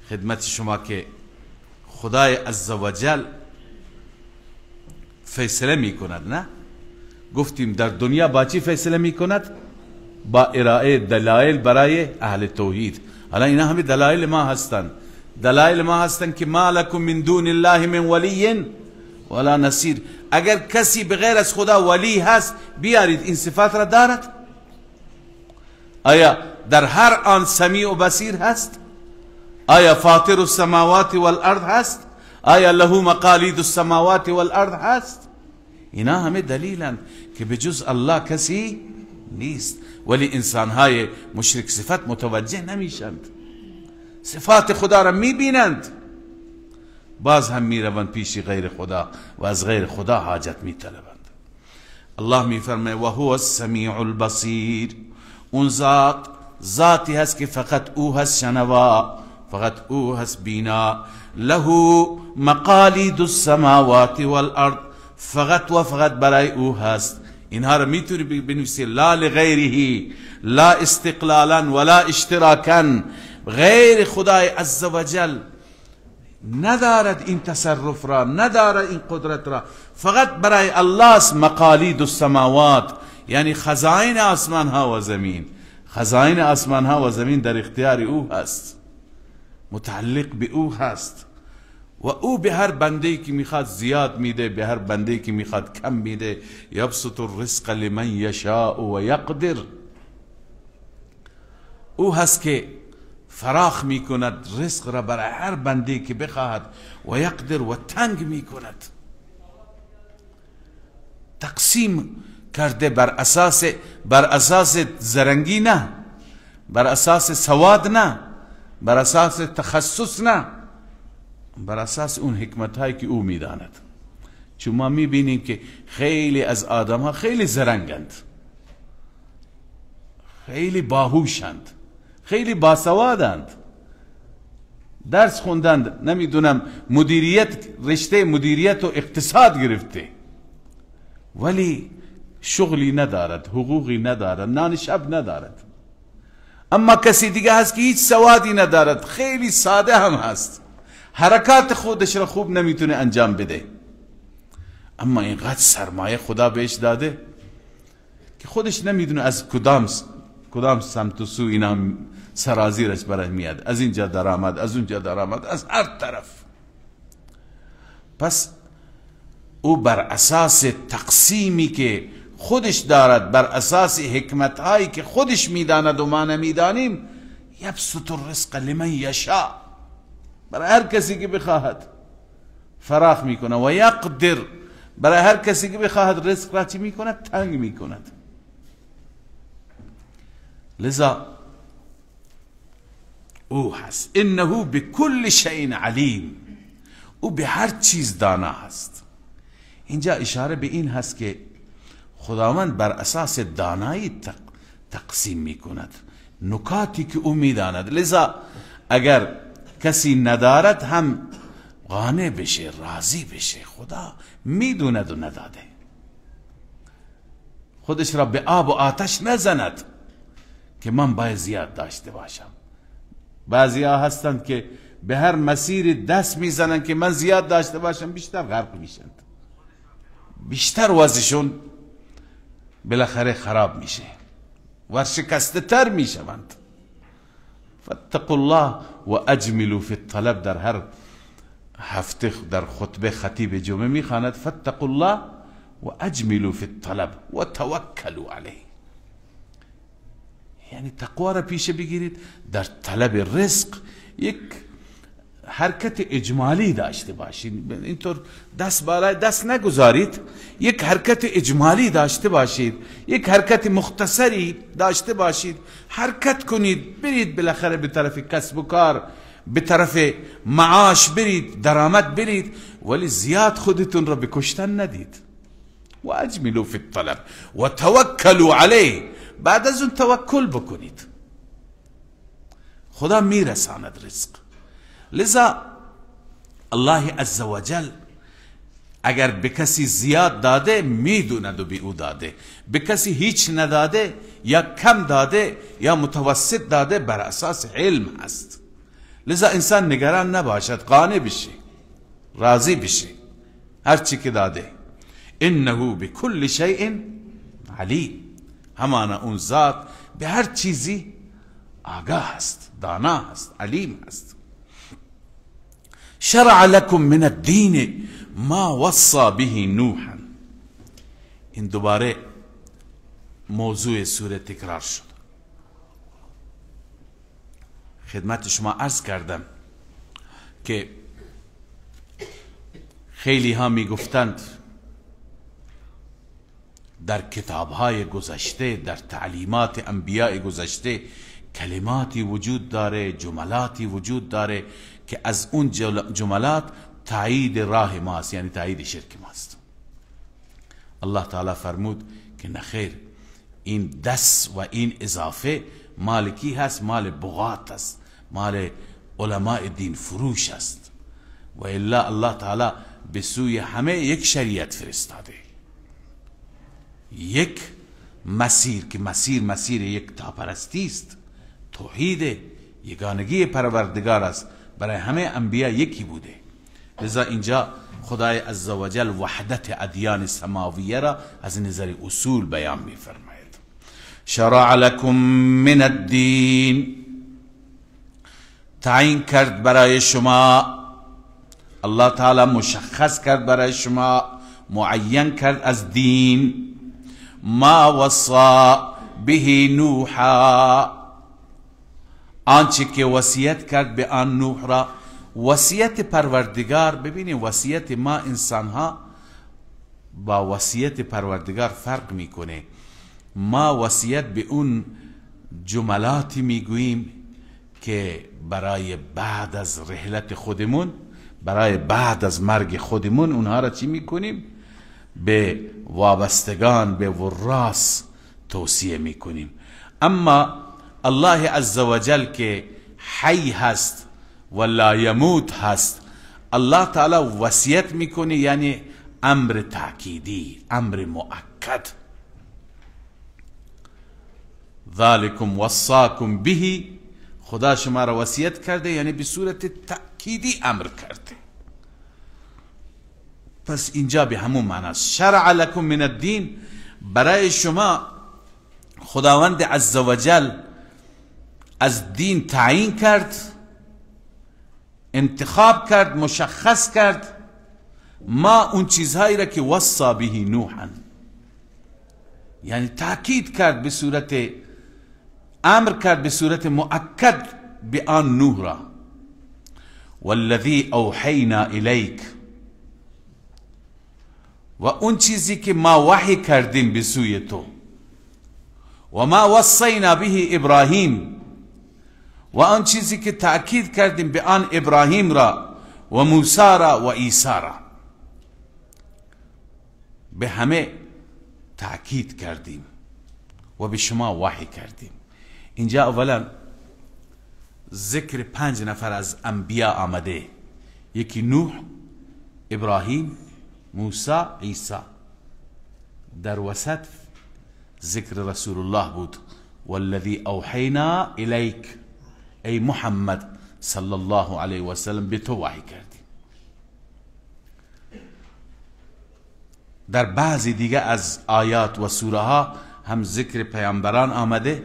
خدمت شما که خدای عزوجل فیصله می کند، نه؟ گفتیم در دنیا با چی فیصله می کند؟ با ارائه دلایل برای اهل توحید. حالا اینا همه دلایل ما هستند، دلایل ما هستند که ما لکم من دون الله من ولی ولا نصیر. اگر کسی بغیر از خدا ولی هست بیارید، این صفات را دارد؟ آیا در هر آن سمیع و بصیر هست؟ آیا فاطر السماوات والارض هست؟ آیا له مقالید السماوات والارض هست؟ اینا همه دلیلند که بجز الله کسی نیست، ولی انسانهای مشرک صفت متوجه نمیشند، صفات خدا را میبینند، باز هم میروند پیش غیر خدا و از غیر خدا حاجت میطلبند. الله میفرماید و هو السمیع البصیر. اون ذاتی هست که فقط او هست شنوا، فقط او هست بینا. له مقالید السماوات والارض، فقط و فقط برای او هست. اینها را میتونی بنویسی لا لغیره، لا استقلالا ولا اشتراکا. غیر خدای عزوجل ندارد این تصرف را، ندارد این قدرت را، فقط برای الله است. مقالید السماوات یعنی خزائن آسمان ها و زمین، خزائن آسمان ها و زمین در اختیار او هست، متعلق به او هست، و او به هر بنده که میخواد زیاد میده، به هر بنده که میخواد کم میده. یبسط الرزق لمن یشاء و یقدر. او هست که فراخ میکند رزق را برای هر بنده که بخواهد، و یقدر و تنگ میکند. تقسیم کرده بر اساس زرنگی نه، بر اساس سواد نه، بر اساس تخصص نه، بر اساس اون حکمت هایی که او میداند. چون ما میبینیم که خیلی از آدم ها خیلی زرنگند، خیلی باهوشند، خیلی باسوادند، درس خوندند، نمیدونم مدیریت، رشته مدیریت و اقتصاد گرفته، ولی شغلی ندارد، حقوقی ندارد، نان شب ندارد. اما کسی دیگه هست که هیچ سوادی ندارد، خیلی ساده هم هست، حرکات خودش را خوب نمیتونه انجام بده، اما اینقدر سرمایه خدا بهش داده که خودش نمیدونه از کدام سمت و سو اینا سرازیرش برای میاد، از اینجا درآمد، از اونجا درآمد، از هر طرف. پس او بر اساس تقسیمی که خودش دارد، بر اساس حکمت هایی که خودش میداند و ما نمیدانیم، یبسط الرزق لمن یشاء، برای هر کسی که بخواهد فراخ میکنه، و یقدر، برای هر کسی که بخواهد رزق را چی میکند؟ تنگ میکند. لذا او هست انه بكل شیء علیم، او به هر چیز دانا هست. اینجا اشاره به این هست که خداوند بر اساس دانایی تقسیم میکند، نکاتی که او میداند. لذا اگر کسی ندارد هم قانع بشه، راضی بشه، خدا میدوند و نداده، خودش را به آب و آتش نزند که من باید زیاد داشته باشم. بعضی ها هستند که به هر مسیر دست میزنند که من زیاد داشته باشم، بیشتر غرق میشند، بیشتر وضعشون بالاخره خراب میشه، ورشکسته تر میشوند. فاتقوا الله و اجملوا فی الطلب، در هر هفته در خطبه خطیب جمعه میخواند فاتقوا الله و اجملوا فی الطلب و توکلوا علیه، یعنی تقوا را پیش بگیرید، در طلب رزق یک حرکت اجمالی داشته باشید، اینطور دست بالای دست نگذارید، یک حرکت اجمالی داشته باشید، یک حرکت مختصری داشته باشید، حرکت کنید، برید بالاخره به طرف کسب و کار، به طرف معاش برید، درآمد برید، ولی زیاد خودتون را به کشتن ندید. و اجملوا فی الطلب و توکلوا علیه، بعد از اون توکل بکنید، خدا میرساند رزق. لذا الله عزوجل اگر به کسی زیاد داده میدوند و به او داده، به کسی هیچ نداده یا کم داده یا متوسط داده بر اساس علم هست. لذا انسان نگران نباشد، قانع بشه، راضی بشه هر چی که داده. انه بكل شیء علیم، همانا اون ذات به هر چیزی آگاه است، دانا است، علیم است. شرع لكم من الدین ما وصى به نوحا، این دوباره موضوع سوره تکرار شد. خدمت شما عرض کردم که خیلی ها می گفتند در کتابهای گذشته، در تعلیمات انبیاء گذشته کلماتی وجود داره، جملاتی وجود داره که از اون جملات تایید راه ماست، یعنی تایید شرک ماست. الله تعالی فرمود که نخیر، این دس و این اضافه مال کی هست؟ مال بغات است، مال علماء دین فروش است. و الا الله تعالی به سوی همه یک شریعت فرستاده، یک مسیر که مسیر یک تاپرستی است، توحید یگانگی پروردگار است، برای همه انبیا یکی بوده. لذا اینجا خدای عزوجل وحدت ادیان سماویه را از نظر اصول بیان می فرماید. شرع لکم من الدین، تعیین کرد برای شما، الله تعالی مشخص کرد برای شما، معین کرد از دین، ما وصا به نوحا، آنچه که وصیت کرد به آن نوح را. وصیت پروردگار، ببینید وصیت ما انسان ها با وصیت پروردگار فرق میکنه. ما وصیت به اون جملاتی میگوییم که برای بعد از رحلت خودمون، برای بعد از مرگ خودمون اونها را چی میکنیم؟ به وابستگان، به وراث توصیه میکنیم. اما الله عزوجل که حی هست و لا یموت هست، الله تعالی وصیت میکنه، یعنی امر تأکیدی، امر مؤکد. ذالکم وصاکم به، خدا شما را وصیت کرده، یعنی به صورت تأکیدی امر کرده. پس اینجا به همون معنی است. شرع لکم من الدین، برای شما خداوند عزوجل از دین تعیین کرد، انتخاب کرد، مشخص کرد، ما اون چیزهایی را که وصا به نوحا، یعنی تأکید کرد، به صورت امر کرد، به صورت مؤکد به آن نوح را. والذی اوحینا الیک، و اون چیزی که ما وحی کردیم به سوی تو. و ما وصینا به ابراهیم، و آن چیزی که تأکید کردیم به آن ابراهیم را و موسی را و عیسی را، به همه تأکید کردیم و به شما وحی کردیم. اینجا اولا ذکر 5 نفر از انبیا آمده، یکی نوح، ابراهیم، موسی، عیسی. در وسط ذکر رسول الله بود، والذی اوحینا الیک، ای محمد صلی الله علیه و سلم به تو وحی کردیم. در بعضی دیگه از آیات و سوره ها هم ذکر پیامبران آمده.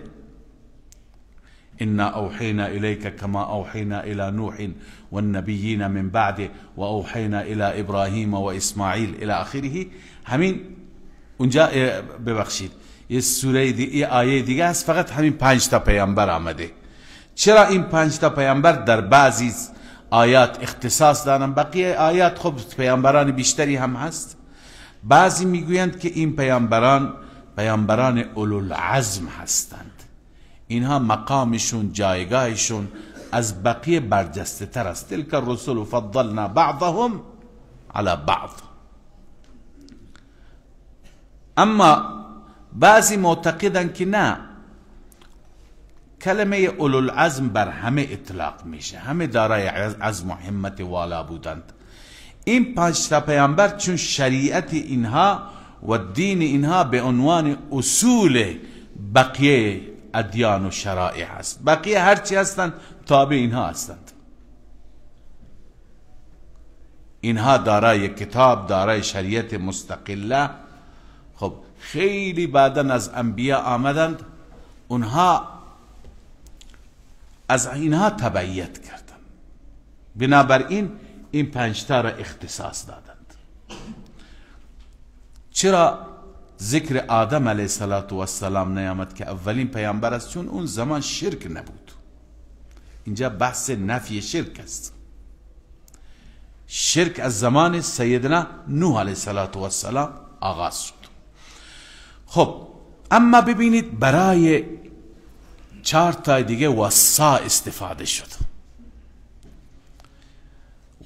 انا اوحینا الیک کما اوحینا الی نوح والنبیین من بعده و اوحینا الی ابراهیم و اسماعیل الی آخره. همین اونجا ببخشید یه سوره یه آیه دیگه است فقط همین 5 تا پیامبر آمده. چرا این 5 تا پیامبر در بعضی آیات اختصاص دارن، بقیه آیات خب پیامبران بیشتری هم هست. بعضی میگویند که این پیامبران اولوالعزم هستند، اینها مقامشون جایگاهشون از بقیه برجسته تر است. تلک الرسل فضلنا بعضهم على بعض. اما بعضی معتقدن که نه، کلمه اولوالعزم بر همه اطلاق میشه، همه دارای عزم و همت والا بودند. این 5 تا پیامبر چون شریعت اینها و دین اینها به عنوان اصول بقیه ادیان و شرائع هست، بقیه هرچی هستند تابع اینها هستند. اینها دارای کتاب، دارای شریعت مستقله. خب خیلی بعدن از انبیاء آمدند، اونها از اینها تبعیت کردند، بنابراین این 5 تا را اختصاص دادند. چرا ذکر آدم علیه السلام نیامد که اولین پیامبر است؟ چون اون زمان شرک نبود. اینجا بحث نفی شرک است. شرک از زمان سیدنا نوح علیه السلام آغاز شد. خب اما ببینید برای 4 تا دیگه وصا استفاده شد.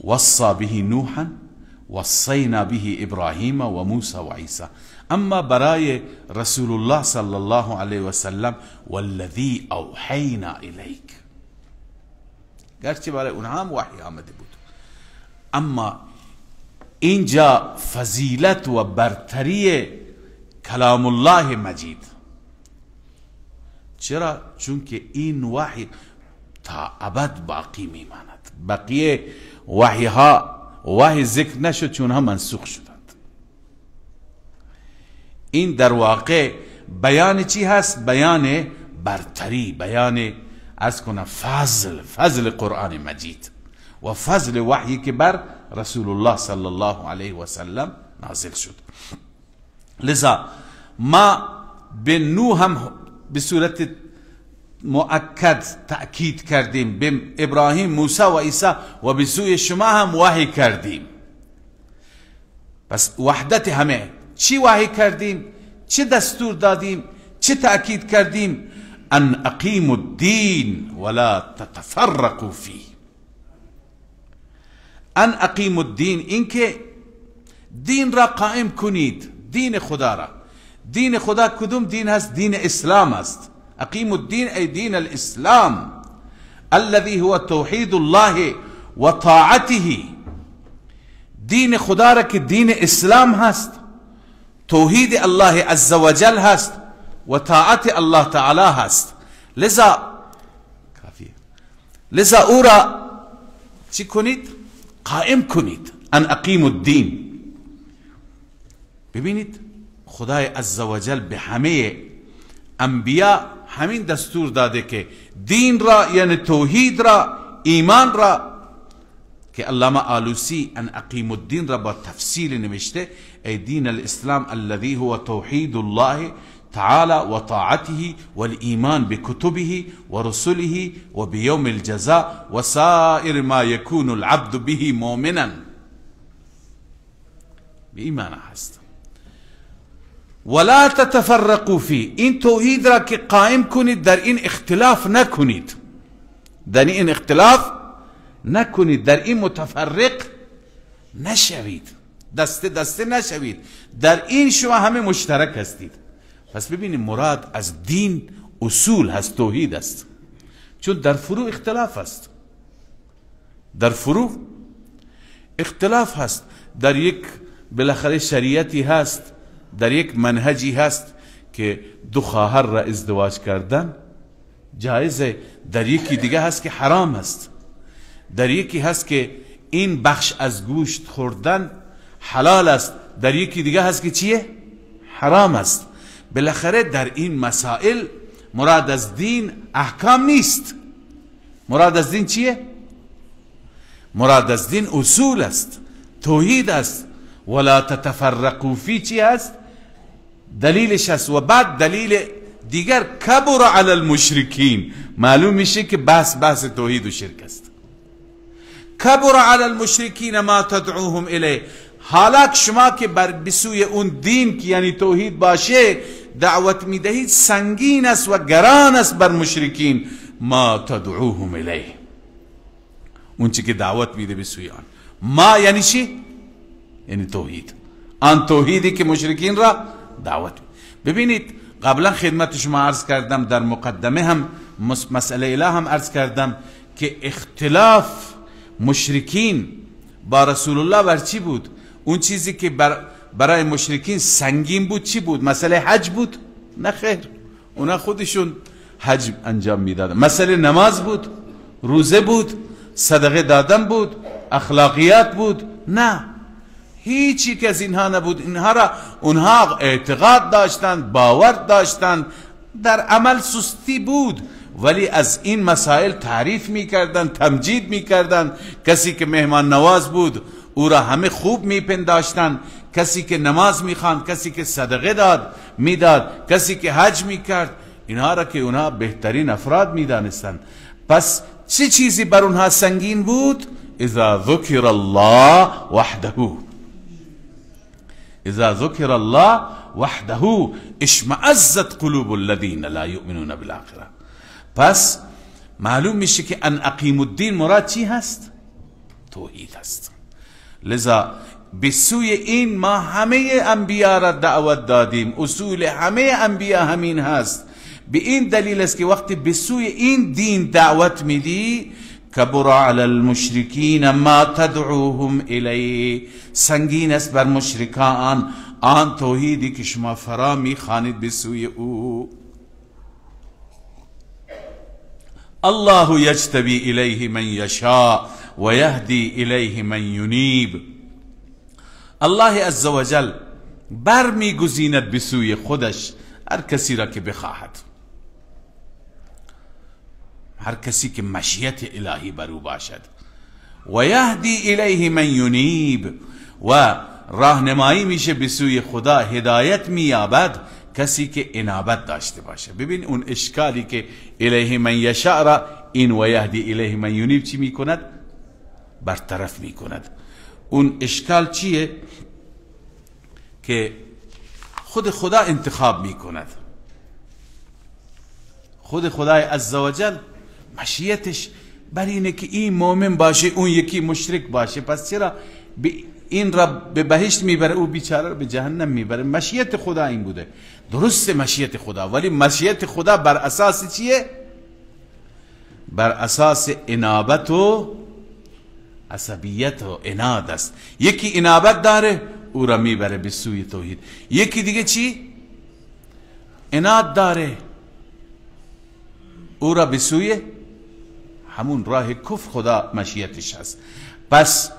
وصا به نوحا وصینا به ابراهیم و موسی و عیسی. اما برای رسول الله صلی الله علیه و سلم والذی اوحینا الیک، گرچه برای اونها هم وحی آمده بود، اما اینجا فضیلت و برتری کلام الله مجید. چرا؟ چون که این وحی تا ابد باقی میماند. بقیه وحی ها وحی ذکر نشد چون ها منسوخ شدند. این در واقع بیان چی هست؟ بیان برتری، بیان از کنم فضل قرآن مجید و فضل وحی که بر رسول الله صلی الله علیه و سلم نازل شد. لذا ما به نوح هم به صورت مؤکد تأکید کردیم، به ابراهیم، موسی و عیسی و به سوی شما هم وحی کردیم. پس وحدت همه چی وحی کردیم؟ چه دستور دادیم؟ چه تأکید کردیم؟ ان اقیموا الدین ولا تتفرقوا فیه. ان اقیموا الدین، این که دین را قائم کنید، دین خدا را. دین خدا کدوم دین هست؟ دین اسلام است. اقیموا الدین ای دین الاسلام الذي هو توحید الله و طاعته. دین خدا را که دین اسلام هست، توحید الله عزوجل هست و طاعت الله تعالی هست. لذا او را چی کنید؟ قائم کنید. ان اقیموا الدین. ببینید خدای عزوجل به همه انبیاء همین دستور داده که دین را، یعنی توحید را، ایمان را، که علامه آلوسی ان اقیم الدین را با تفصیل نوشته، ای دین الاسلام الذي هو توحید الله تعالى و طاعته والایمان بکتبه و رسله و بیوم الجزاء و سائر ما یکون العبد به مؤمنا. به ایمان هست. ولا تتفرقوا فيه، این توحید را که قائم کنید در این اختلاف نکنید، در این اختلاف نکنید، در این متفرق نشوید، دسته دسته نشوید، در این شما همه مشترک هستید. پس ببینید مراد از دین اصول هست، توحید است. چون در فروع اختلاف هست، در فروع اختلاف هست. در یک بالاخره شریعتی هست، در یک منهجی هست که 2 خواهر را ازدواج کردن جایزه، در یکی دیگه هست که حرام است، در یکی هست که این بخش از گوشت خوردن حلال است، در یکی دیگه هست که چیه؟ حرام است. بالاخره در این مسائل مراد از دین احکام نیست. مراد از دین چیه؟ مراد از دین اصول است، توحید است. ولا تتفرقوا فی چی است؟ دلیلش است. و بعد دلیل دیگر کبر علی المشرکین، معلوم میشه که بحث توحید و شرک است. کبر علی المشرکین ما تدعوهم الیه، حالا شما که به سوی اون دین که یعنی توحید باشه دعوت میدهید، سنگین است و گران است بر مشرکین. ما تدعوهم الیه، اون چی که دعوت میده به سوی آن. ما یعنی چی؟ یعنی توحید، آن توحیدی که مشرکین را دعوت. ببینید قبلا خدمت شما عرض کردم، در مقدمه هم مسئله اله هم عرض کردم که اختلاف مشرکین با رسول الله بر چی بود؟ اون چیزی که برای مشرکین سنگین بود چی بود؟ مسئله حج بود؟ نه خیر، اونا خودشون حج انجام میدادن. مسئله نماز بود، روزه بود، صدقه دادن بود، اخلاقیات بود؟ نه، هیچی که از اینها نبود. اونها اعتقاد داشتند، باور داشتند، در عمل سستی بود، ولی از این مسائل تعریف میکردند، تمجید میکردند. کسی که مهمان نواز بود او را همه خوب میپنداشتند، کسی که نماز میخواند، کسی که صدقه میداد، کسی که حج میکرد، اینها را که اونها بهترین افراد میدانستند. پس چه چیزی بر اونها سنگین بود؟ اذا ذکر الله وحده، اذا ذکر الله وحده اشمئزت قلوب الذین لا یؤمنون بالآخرة. پس معلوم میشه که ان اقیم الدین مراد چی هست؟ توحید هست. لذا به سوی این ما همه انبیا را دعوت دادیم، اصول همه انبیا همین هست. به این دلیل است که وقتی به سوی این دین دعوت میدی، کبر علی المشرکین ما تدعوهم الیه، سنگین است بر مشرکان آن توحیدی که شما فرا میخوانید به سوی او. الله یجتبی الیه من یشاء و یهدی الیه من ینیب. الله عزوجل بر میگزیند به سوی خودش هر کسی را که بخواهد، هر کسی که مشیت الهی بر او باشد. و یهدی الیه من ینیب، و راهنمایی میشه به سوی خدا، هدایت مییابد کسی که انابت داشته باشه. ببین اون اشکالی که الیه من یشاء را این و یهدی الیه من ینیب چی میکند؟ برطرف میکند. اون اشکال چیه؟ که خود خدا انتخاب میکند. خود خدای عزوجل مشیتش بر اینه که این مؤمن باشه، اون یکی مشرک باشه. پس چرا این را به بهشت میبره، او بیچاره را به جهنم میبره؟ مشیت خدا این بوده. درست مشیت خدا، ولی مشیت خدا بر اساس چیه؟ بر اساس انابت و عصبیت و عناد است. یکی انابت داره او را میبره به سوی توحید، یکی دیگه چی؟ عناد داره او را به سوی همون راه کفر خدا مشیتش هست. پس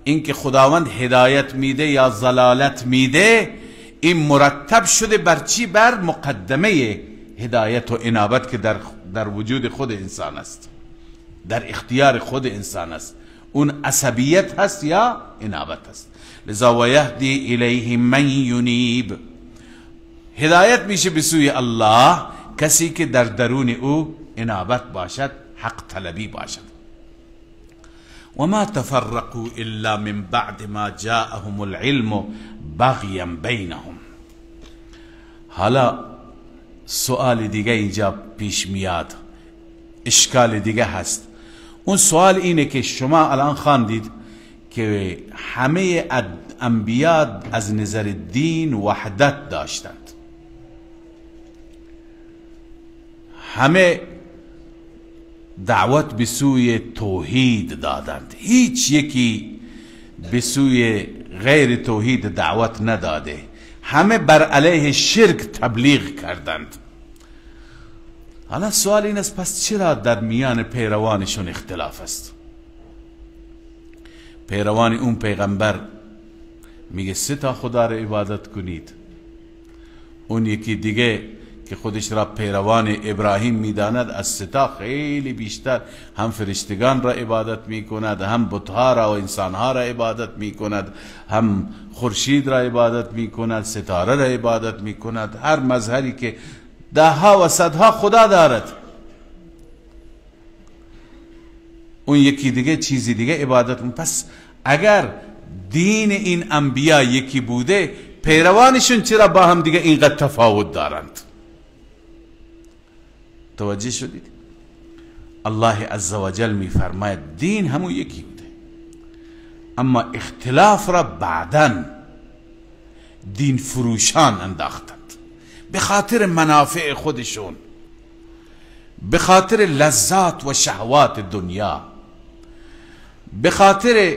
اینکه خداوند هدایت میده یا ضلالت میده، این مرتب شده بر چی؟ بر مقدمه هدایت و انابت که در وجود خود انسان است، در اختیار خود انسان است. اون عصبیت هست یا انابت هست. لذا و یهدی الیه من ینیب، هدایت میشه به سوی الله کسی که در درون او انابت باشد، حق طلبی باشد. و ما تفرقوا الا من بعد ما جاءهم العلم بغیا بینهم. حالا سوال دیگه اینجا پیش میاد، اشکال دیگه هست. اون سوال اینه که شما الان خواندید که همه انبیا از نظر دین وحدت داشتند، همه دعوت به سوی توحید دادند، هیچ یکی به سوی غیر توحید دعوت نداده، همه بر علیه شرک تبلیغ کردند. حالا سوال این است پس چرا در میان پیروانشون اختلاف است؟ پیروان اون پیغمبر میگه 3 تا خدا را عبادت کنید، اون یکی دیگه که خودش را پیروان ابراهیم میداند از ستا خیلی بیشتر هم فرشتگان را عبادت میکند، هم بتها را و انسانها را عبادت میکند، هم خورشید را عبادت میکند، ستاره را عبادت میکند. هر مظهری که ده ها و صدها خدا دارد، اون یکی دیگه چیزی دیگه عبادت میکند. پس اگر دین این انبیا یکی بوده، پیروانشون چرا با هم دیگه اینقدر تفاوت دارند؟ توجه شدید؟ الله عزوجل میفرماید دین همون یکی بوده، اما اختلاف را بعداً دین فروشان انداختند به خاطر منافع خودشون، به خاطر لذات و شهوات دنیا، به خاطر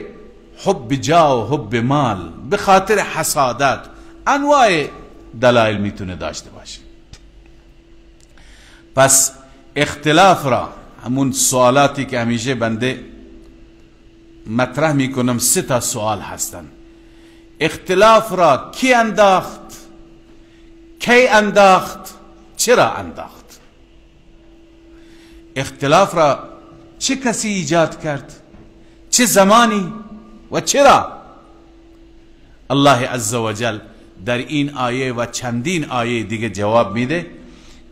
حب جاه و حب مال، به خاطر حسادت. انواع دلایل میتونه داشته باشه. پس اختلاف را، همون سوالاتی که همیشه بنده مطرح میکنم، 3 تا سوال هستن. اختلاف را کی انداخت؟ کی انداخت؟ چرا انداخت؟ اختلاف را چه کسی ایجاد کرد؟ چه زمانی و چرا؟ الله عزوجل در این آیه و چندین آیه دیگه جواب میده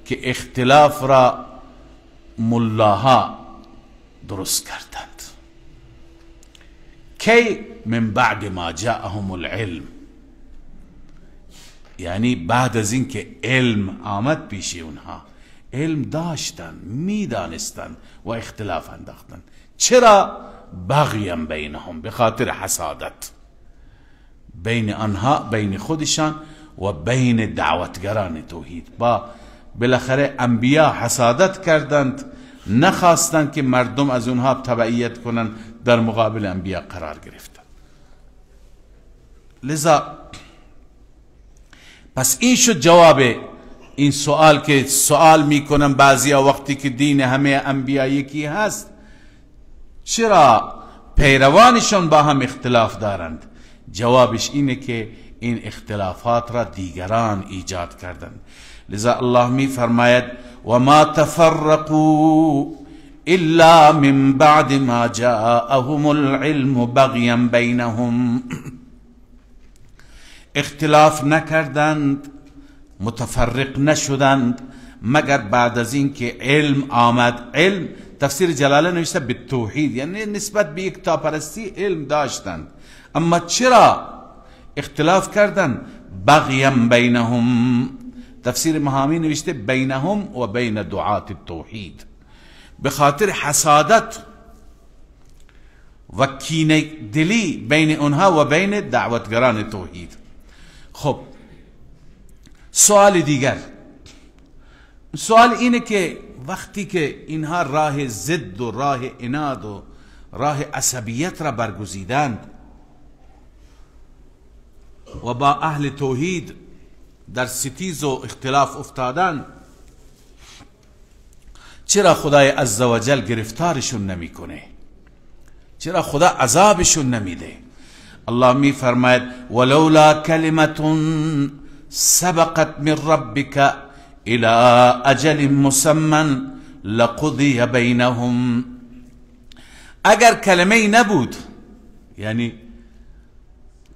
که اختلاف را ملاها درست کردند. کی؟ من بعد ما جاءهم العلم، یعنی بعد از این که علم آمد پیش اونها، علم داشتن، میدانستن و اختلاف انداختن. چرا؟ بغیم بینهم، به خاطر حسادت بین آنها، بین خودشان و بین دعوتگران توحید. بالاخره انبیا حسادت کردند، نخواستند که مردم از اونها تبعیت کنند، در مقابل انبیا قرار گرفتند. لذا پس این شد جواب این سوال که سوال میکنم بعضیا وقتی که دین همه انبیا یکی هست، چرا پیروانشان با هم اختلاف دارند؟ جوابش اینه که این اختلافات را دیگران ایجاد کردند. لذا الله می فرماید و ما تفرقوا الا من بعد ما جاءهم العلم بغیا بینهم. اختلاف نکردند، متفرق نشدند مگر بعد از این که علم آمد. علم تفسیر جلاله نوشته به توحید، یعنی نسبت به یک تاپرستی علم داشتند، اما چرا اختلاف کردند؟ بغیا بینهم. تفسیر مهامی نوشته بینهم و بین دعات التوحید، به خاطر حسادت و کینه دلی بین اونها و بین دعوتگران توحید. خب سوال دیگر، سوال اینه که وقتی که اینها راه ضد و راه عناد و راه عصبیت را برگزیدند و با اهل توحید در ستیز و اختلاف افتادند، چرا خدای عزوجل گرفتارشون نمیکنه؟ چرا خدا عذابشون نمیده؟ الله می فرماید ولولا کلمة سبقت من ربک الى اجل مسمى لقضی بینهم. اگر کلمه نبود، یعنی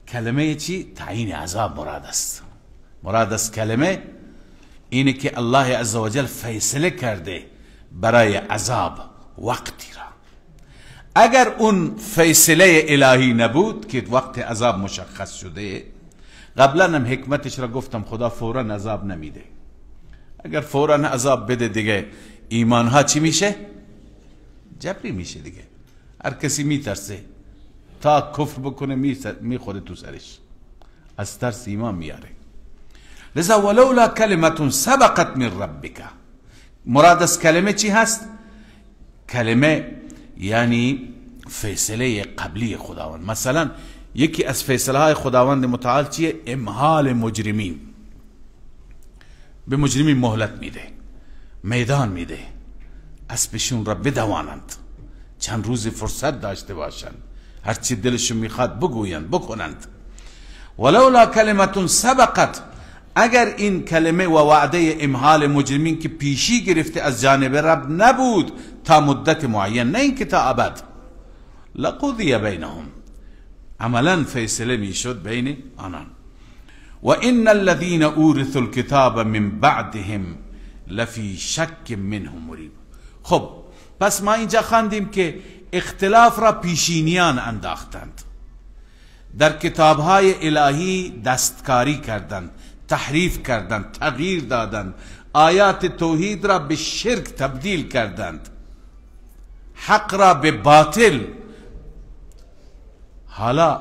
کلمه چی؟ تعیین عذاب مراد است. مراد از کلمه اینه که الله عزوجل فیصله کرده برای عذاب وقتی را. اگر اون فیصله الهی نبود که وقت عذاب مشخص شده، قبلا هم حکمتش را گفتم، خدا فورا عذاب نمیده. اگر فورا عذاب بده دیگه ایمانها چی میشه؟ جبری میشه دیگه. هر کسی میترسه تا کفر بکنه میخوره تو سرش، از ترس ایمان میاره. لذا ولولا کلمة سبقت من ربک، مراد از کلمه چی هست؟ کلمه یعنی فیصله قبلی خداوند. مثلا یکی از فیصله های خداوند متعال چیه؟ امهال مجرمین. به مجرمین مهلت میده، میدان میده، اسبشون را بدوانند، چند روز فرصت داشته باشند، هرچی دلشون میخواد بگویند، بکنند. ولولا کلمة سبقت، اگر این کلمه و وعده امهال مجرمین که پیشی گرفته از جانب رب نبود تا مدت معین، نه اینکه تا ابد، لقضی بینهم، عملا فیصله میشد بین آنان. و ان الذين اورثوا الكتاب من بعدهم لفی شک منه مریب. خب پس ما اینجا خواندیم که اختلاف را پیشینیان انداختند، در کتابهای الهی دستکاری کردند، تحریف کردند، تغییر دادند، آیات توحید را به شرک تبدیل کردند، حق را به باطل. حالا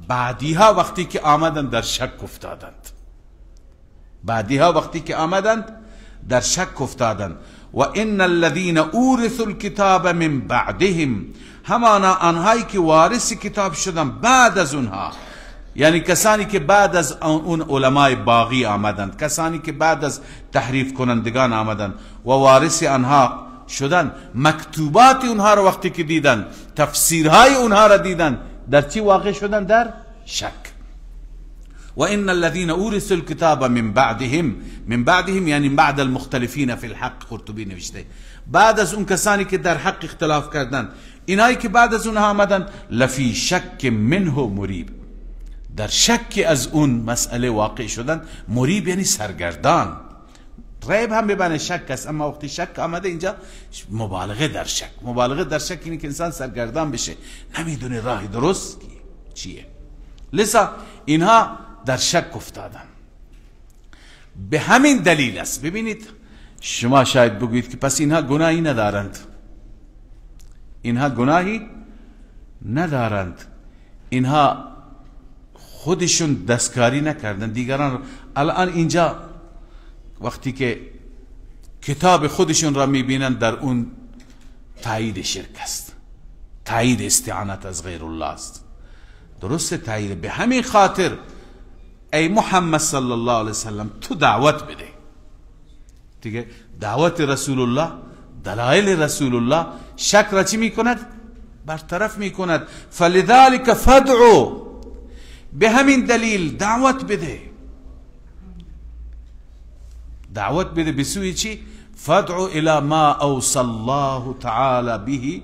بعدیها وقتی که آمدند در شک افتادند، بعدیها وقتی که آمدند در شک افتادند. و ان الذين اورثوا الكتاب من بعدهم، همانا آنهایی که وارث کتاب شدن بعد از اونها، یعنی کسانی که بعد از اون علمای باغی آمدند، کسانی که بعد از تحریف کنندگان آمدند و وارث آنها شدن، مکتوبات اونها را وقتی که دیدن، تفسیرهای اونها را دیدن، در چی واقع شدن؟ در شک. و ان الذين اورثوا الكتاب من بعدهم، من بعدهم یعنی بعد المختلفین فی الحق، قرطبی نوشته بعد از اون کسانی که در حق اختلاف کردند، اینایی که بعد از اونها آمدن، لفی شک منه مریب، در شک از اون مسئله واقع شدن. مریب یعنی سرگردان. ریب هم ببینه شک است، اما وقتی شک آمده اینجا مبالغه در شک. مبالغه در شک اینه که انسان سرگردان بشه، نمیدونه راه درست چیه. لذا اینها در شک افتادن. به همین دلیل است. ببینید شما شاید بگویید که پس اینها گناهی ندارند، اینها گناهی ندارند، اینها خودشون دستکاری نکردن دیگران. الان اینجا وقتی که کتاب خودشون را میبینن، در اون تایید شرک است، تایید استعانت از غیر الله است. درست تایید. به همین خاطر ای محمد صلی الله علیه وسلم تو دعوت بده دیگه. دعوت رسول الله، دلائل رسول الله شک را چی میکند؟ برطرف میکند. فلذلك فادعو، به همین دلیل دعوت بده. دعوت بده به سوی چی؟ فادعو الى ما اوصى الله تعالی به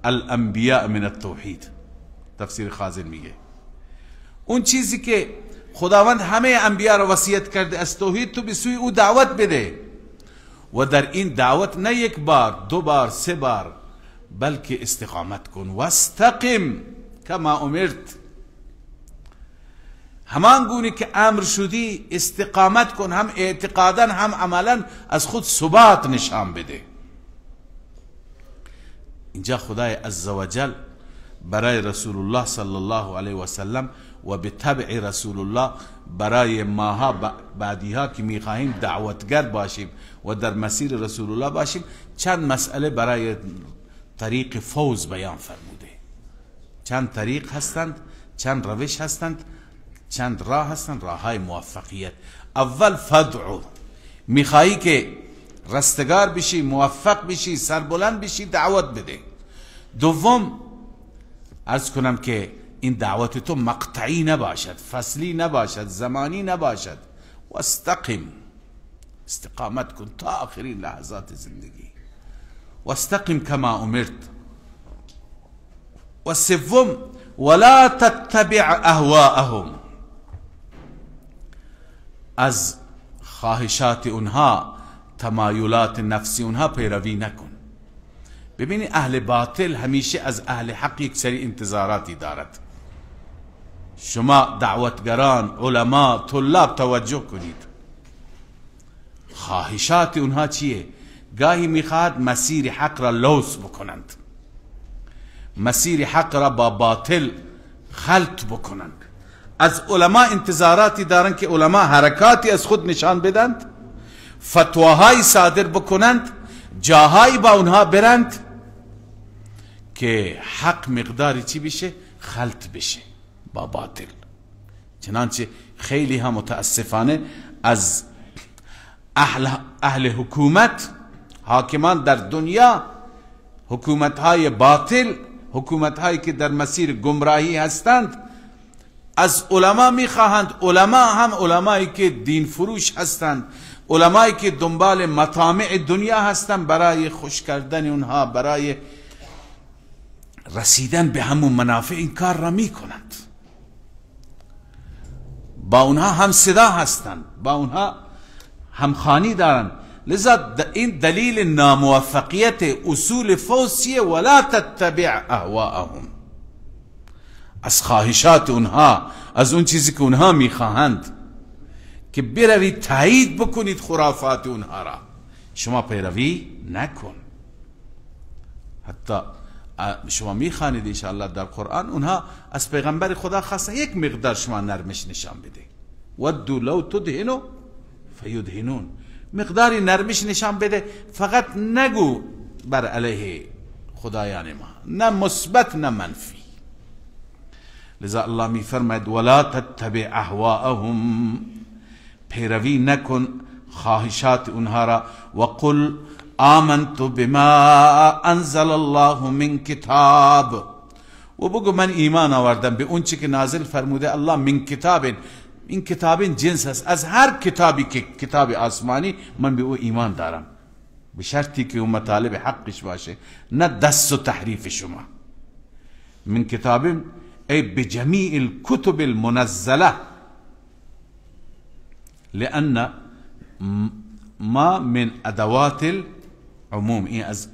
الانبیاء من التوحید. تفسیر خازن میگه اون چیزی که خداوند همه انبیا را وصیت کرده از توحید، تو به سوی او دعوت بده. و در این دعوت نه یک بار، دو بار، سه بار، بلکه استقامت کن. واستقم کما امرت، همان گونه که امر شدی استقامت کن، هم اعتقادا هم عملا از خود ثبات نشان بده. اینجا خدای عزوجل برای رسول الله صلی الله علیه و سلم و به تبع رسول الله برای ماها بعدیها که میخواهیم دعوتگر باشیم و در مسیر رسول الله باشیم، چند مسئله برای طریق فوز بیان فرموده. چند طریق هستند، چند روش هستند، چند راه هستند، راه های موفقیت. اول فدعو، میخواهی که رستگار بشی، موفق بشی، سربلند بشی، دعوت بده. دوم عرض کنم که این دعوت تو مقطعی نباشد، فصلی نباشد، زمانی نباشد. واستقم، استقامت کن تا آخرین لحظات زندگی. واستقم کما امرت. و سوم ولا تتبع اهواءهم، از خواهشات اونها، تمایلات نفسی اونها پیروی نکن. ببینی اهل باطل همیشه از اهل حق یک سری انتظاراتی دارد. شما دعوتگران، علما، طلاب توجه کنید. خواهشات اونها چیه؟ گاهی میخواد مسیر حق را لوث بکنند، مسیر حق را با باطل خلط بکنند. از علما انتظاراتی دارند که علما حرکاتی از خود نشان بدند، فتواهایی صادر بکنند، جاهایی با اونها برند که حق مقداری چی بشه؟ خلط بشه با باطل. چنانچه خیلی هم متاسفانه از اهل حکومت، حاکمان در دنیا، حکومت‌های باطل، حکومت‌هایی که در مسیر گمراهی هستند، از علما میخواهند، علما هم علمایی که دین فروش هستند، علمایی که دنبال مطامع دنیا هستند، برای خوش کردن اونها، برای رسیدن به همون منافع این کار را میکنند. با اونها هم صدا هستند، با اونها همخوانی دارند. لذا این دلیل ناموفقیت اصول فوسیه. ولا تتبع اهواءهم، از خواهشات اونها، از اون چیزی که اونها میخواهند، که بروید تایید بکنید خرافات اونها را، شما پیروی نکن. حتی شما میخوانید انشاءالله در قرآن، اونها از پیغمبر خدا خواستن یک مقدار شما نرمش نشان بده. ودوا لو تدهنوا فیدهنون، مقداری نرمش نشان بده، فقط نگو بر علیه خدایان ما، نه مثبت نه منفی. لذا الله می فرماید ولا تتبع اهواءهم، پیروی نکن خواهشات اونها را. وقل آمنت بما انزل الله من کتاب، و بگو من ایمان آوردم به اون چی که نازل فرموده الله من کتاب. این کتاب جنس است، از هر کتابی که کتاب آسمانی من به او ایمان دارم، به شرطی که اون مطالب حقش باشه، نه دست و تحریف شما. من کتاب ای بجمیع الكتب المنزله، لأن ما من ادوات العموم، این از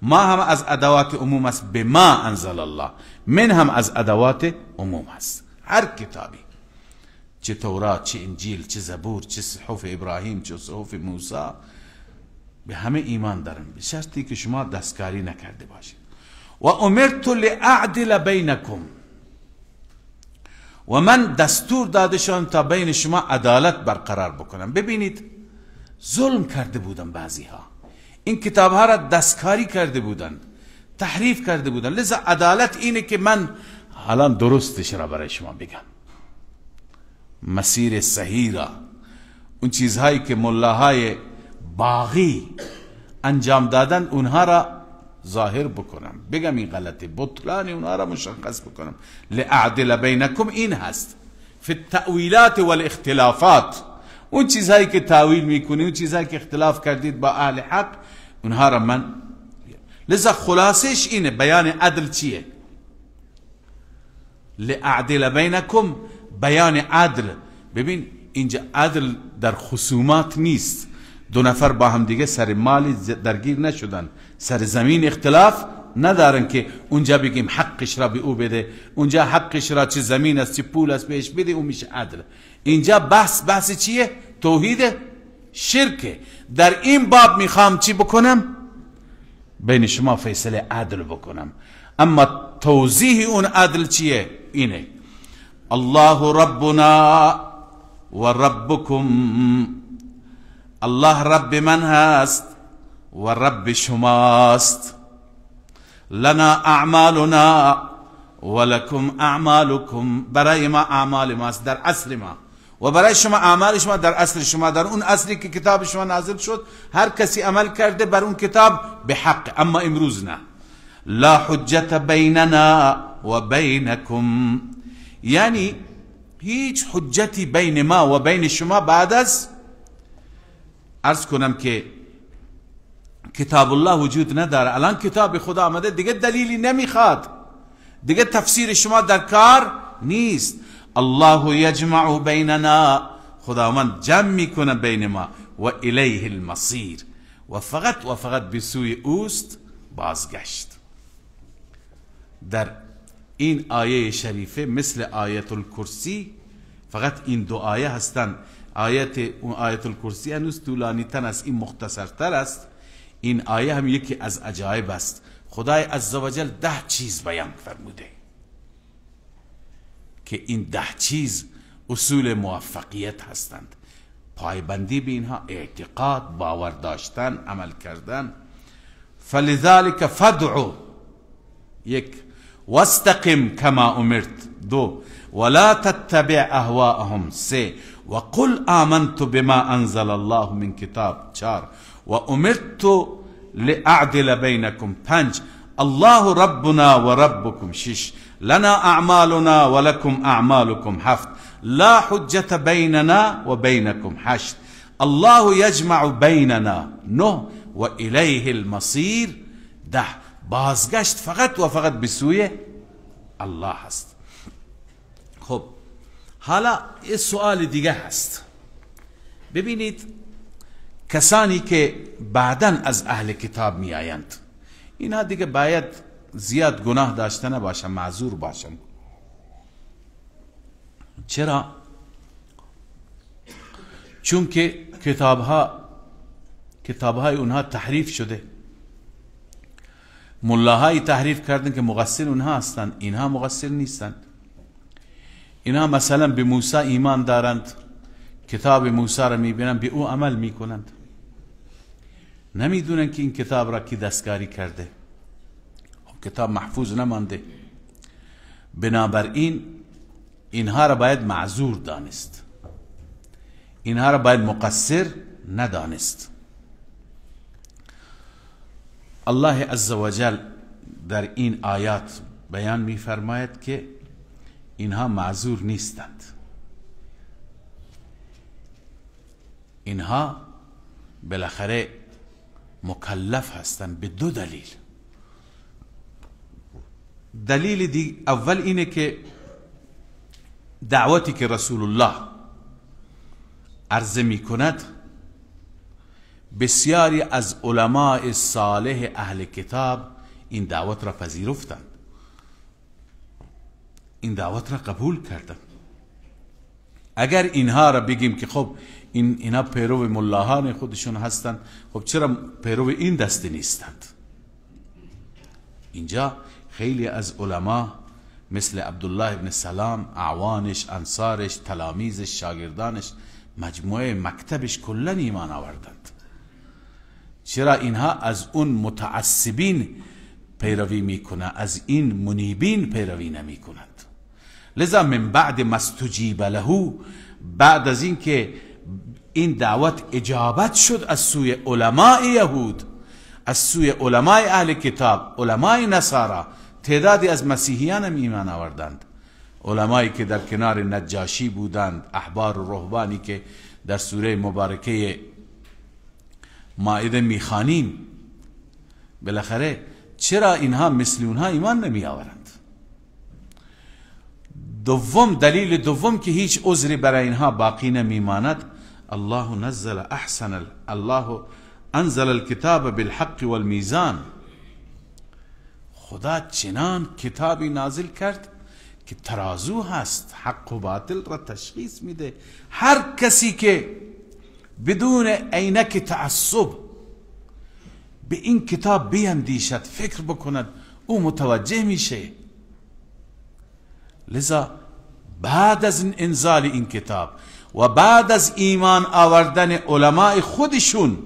ما هم از ادوات عموم است. به ما انزل الله، من هم از ادوات عموم است. هر کتابی، چه تورات، چه انجیل، چه زبور، چه صحف ابراهیم، چه صحف موسی، به همه ایمان دارم، به شرطی که شما دستکاری نکرده باشید. و امرت لاعدل بینکم، و من دستور داده شدم تا بین شما عدالت برقرار بکنم. ببینید ظلم کرده بودن بعضی ها، این کتاب ها را دستکاری کرده بودن، تحریف کرده بودن. لذا عدالت اینه که من الان درستش را برای شما بگم، مسیر صحیح را، اون چیزهایی که ملاهای باغی انجام دادن اونها را ظاهر بکنم، بگم این غلطه، بطلان اونها را مشخص بکنم. لأعدل بینکم این هست. فی التأویلات والاختلافات، اون چیزهایی که تاویل میکنی، اون چیزهایی که اختلاف کردید با اهل حق، اونها را من. لذا خلاصش اینه، بیان عدل چیه؟ لأعدل بینکم، بیان عدل. ببین اینجا عدل در خصومات نیست، دو نفر با هم دیگه سر مالی درگیر نشدن، سر زمین اختلاف ندارن که اونجا بگیم حقش را به او بده، اونجا حقش را چه زمین است چه پول است بهش بده، اون میشه عدل. اینجا بحث چیه؟ توحید شرکه. در این باب میخوام چی بکنم؟ بین شما فیصله عدل بکنم. اما توضیح اون عدل چیه؟ اینه الله ربنا و ربکم، الله رب من هست و رب شماست. لنا اعمالنا ولکم اعمالکم، برای ما اعمال ماست در اصل ما، و برای شما اعمال شما در اصل شما. در اون اصلی که کتاب شما نازل شد هر کسی عمل کرده بر اون کتاب به حق، اما امروز نه. لا حجت بیننا و بینکم، یعنی هیچ حجتی بین ما و بین شما بعد از عرض کنم که کتاب الله وجود نداره. الان کتاب خدا آمده، دیگه دلیلی نمیخواد، دیگه تفسیر شما در کار نیست. الله یجمع بیننا، خداوند جمع میکنه بین ما، و الیه المصیر، و فقط به سوی اوست بازگشت. در این آیه شریفه مثل آیت الکرسی، فقط این دو آیه هستن. آیت الکرسی هنوز طولانی تر است، این مختصر تر است. این آیه هم یکی از عجایب است. خدای عزوجل 10 چیز بیان فرموده که این 10 چیز اصول موفقیت هستند. پایبندی به اینها، اعتقاد، باور داشتن، عمل کردن. فلذلك فادعو، یک، واستقم کما امرت، 2، ولا تتبع اهواءهم، 3، وقل آمنت بما انزل الله من کتاب، 4، وامرت لاعدل بینکم، 5، الله ربنا و ربکم، 6، لنا اعمالنا ولكم اعمالكم 7 لا حجة بیننا و بینکم 8 الله یجمع بیننا 9 و الیه المصیر 10 بازگشت فقط و فقط به سوی الله هست. خب حالا یه سوال دیگه هست. ببینید کسانی که بعداً از اهل کتاب می آیند اینها دیگه باید زیاد گناه داشته نباشن، معذور باشن. چرا؟ چون که کتابهای اونها تحریف شده، ملاهای تحریف کردن که مقصر اونها هستند، اینها مقصر نیستند. اینها مثلا به موسی ایمان دارند، کتاب موسی را میبینند، به او عمل میکنند، نمیدونن که این کتاب را کی دستکاری کرده. کتاب محفوظ نمانده. بنابراین اینها را باید معذور دانست، اینها را باید مقصر ندانست. الله عزوجل در این آیات بیان می‌فرماید که اینها معذور نیستند. اینها بالاخره مکلف هستند به 2 دلیل. دلیل اول اینه که دعوتی که رسول الله عرضه می کند بسیاری از علماء صالح اهل کتاب این دعوت را پذیرفتند، این دعوت را قبول کردند. اگر اینها را بگیم که خب اینا پیرو ملاهان خودشون هستند، خب چرا پیرو این دسته نیستند؟ اینجا خیلی از علما مثل عبدالله ابن سلام، اعوانش، انصارش، تلامیذش، شاگردانش، مجموعه مکتبش کلا ایمان آوردند. چرا اینها از اون متعصبین پیروی میکنند، از این منیبین پیروی نمی کنند. لذا من بعد ما استجیب له، بعد از این که این دعوت اجابت شد از سوی علماء یهود، از سوی علماء اهل کتاب، علماء نصارا، تعدادی از مسیحیان هم ایمان آوردند. علمایی که در کنار نجاشی بودند، احبار و رهبانی که در سوره مبارکه مائده میخوانیم، بالاخره چرا اینها مثل اونها ایمان نمی آورند؟ دوم، دلیل دوم که هیچ عذری برای اینها باقی نمیماند، الله انزل الكتاب بالحق والمیزان. خدا چنان کتابی نازل کرد که ترازو هست، حق و باطل را تشخیص میده. هر کسی که بدون عینک تعصب به این کتاب بیندیشد، فکر بکند، او متوجه میشه. لذا بعد از انزال این کتاب و بعد از ایمان آوردن علماء خودشون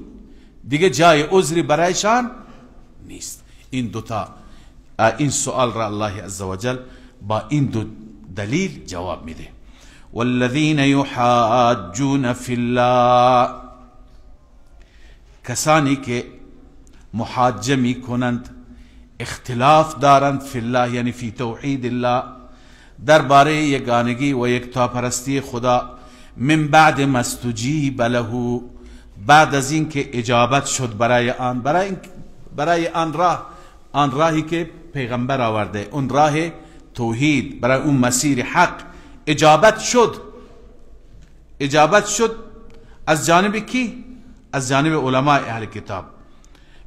دیگه جای عذری برایشان نیست. این سؤال را الله عزوجل با این 2 دلیل جواب میده. والذین یحاجون فی الله، کسانی که محاجه می کنند، اختلاف دارند، فی الله یعنی فی توحید الله، درباره یگانگی و یکتاپرستی خدا، من بعد ما استجیب له، بعد از این که اجابت شد برای آن راهی که پیغمبر آورده، اون راه توحید، برای اون مسیر حق اجابت شد از جانب کی؟ از جانب علماء اهل کتاب.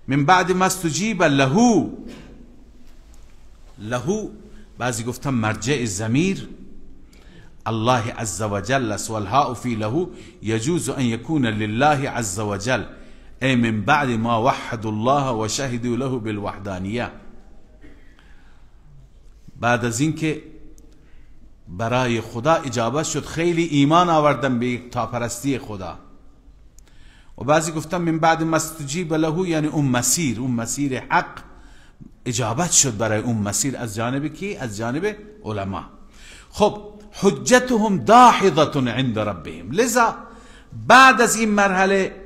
من بعد ما استجیب له، بعضی گفتن مرجع ضمیر الله عز وجل است، والهاء فی له يجوز ان يكون لله عز وجل، ای من بعد ما وحد الله و شهدوا له بالوحدانیه. بعد از این که برای خدا اجابت شد، خیلی ایمان آوردن به یکتاپرستی خدا. و بعضی گفتن من بعد ما استجیب له یعنی اون مسیر حق اجابت شد برای اون مسیر از جانب کی؟ از جانب علما. خب حجتهم داحضة عند ربهم، لذا بعد از این مرحله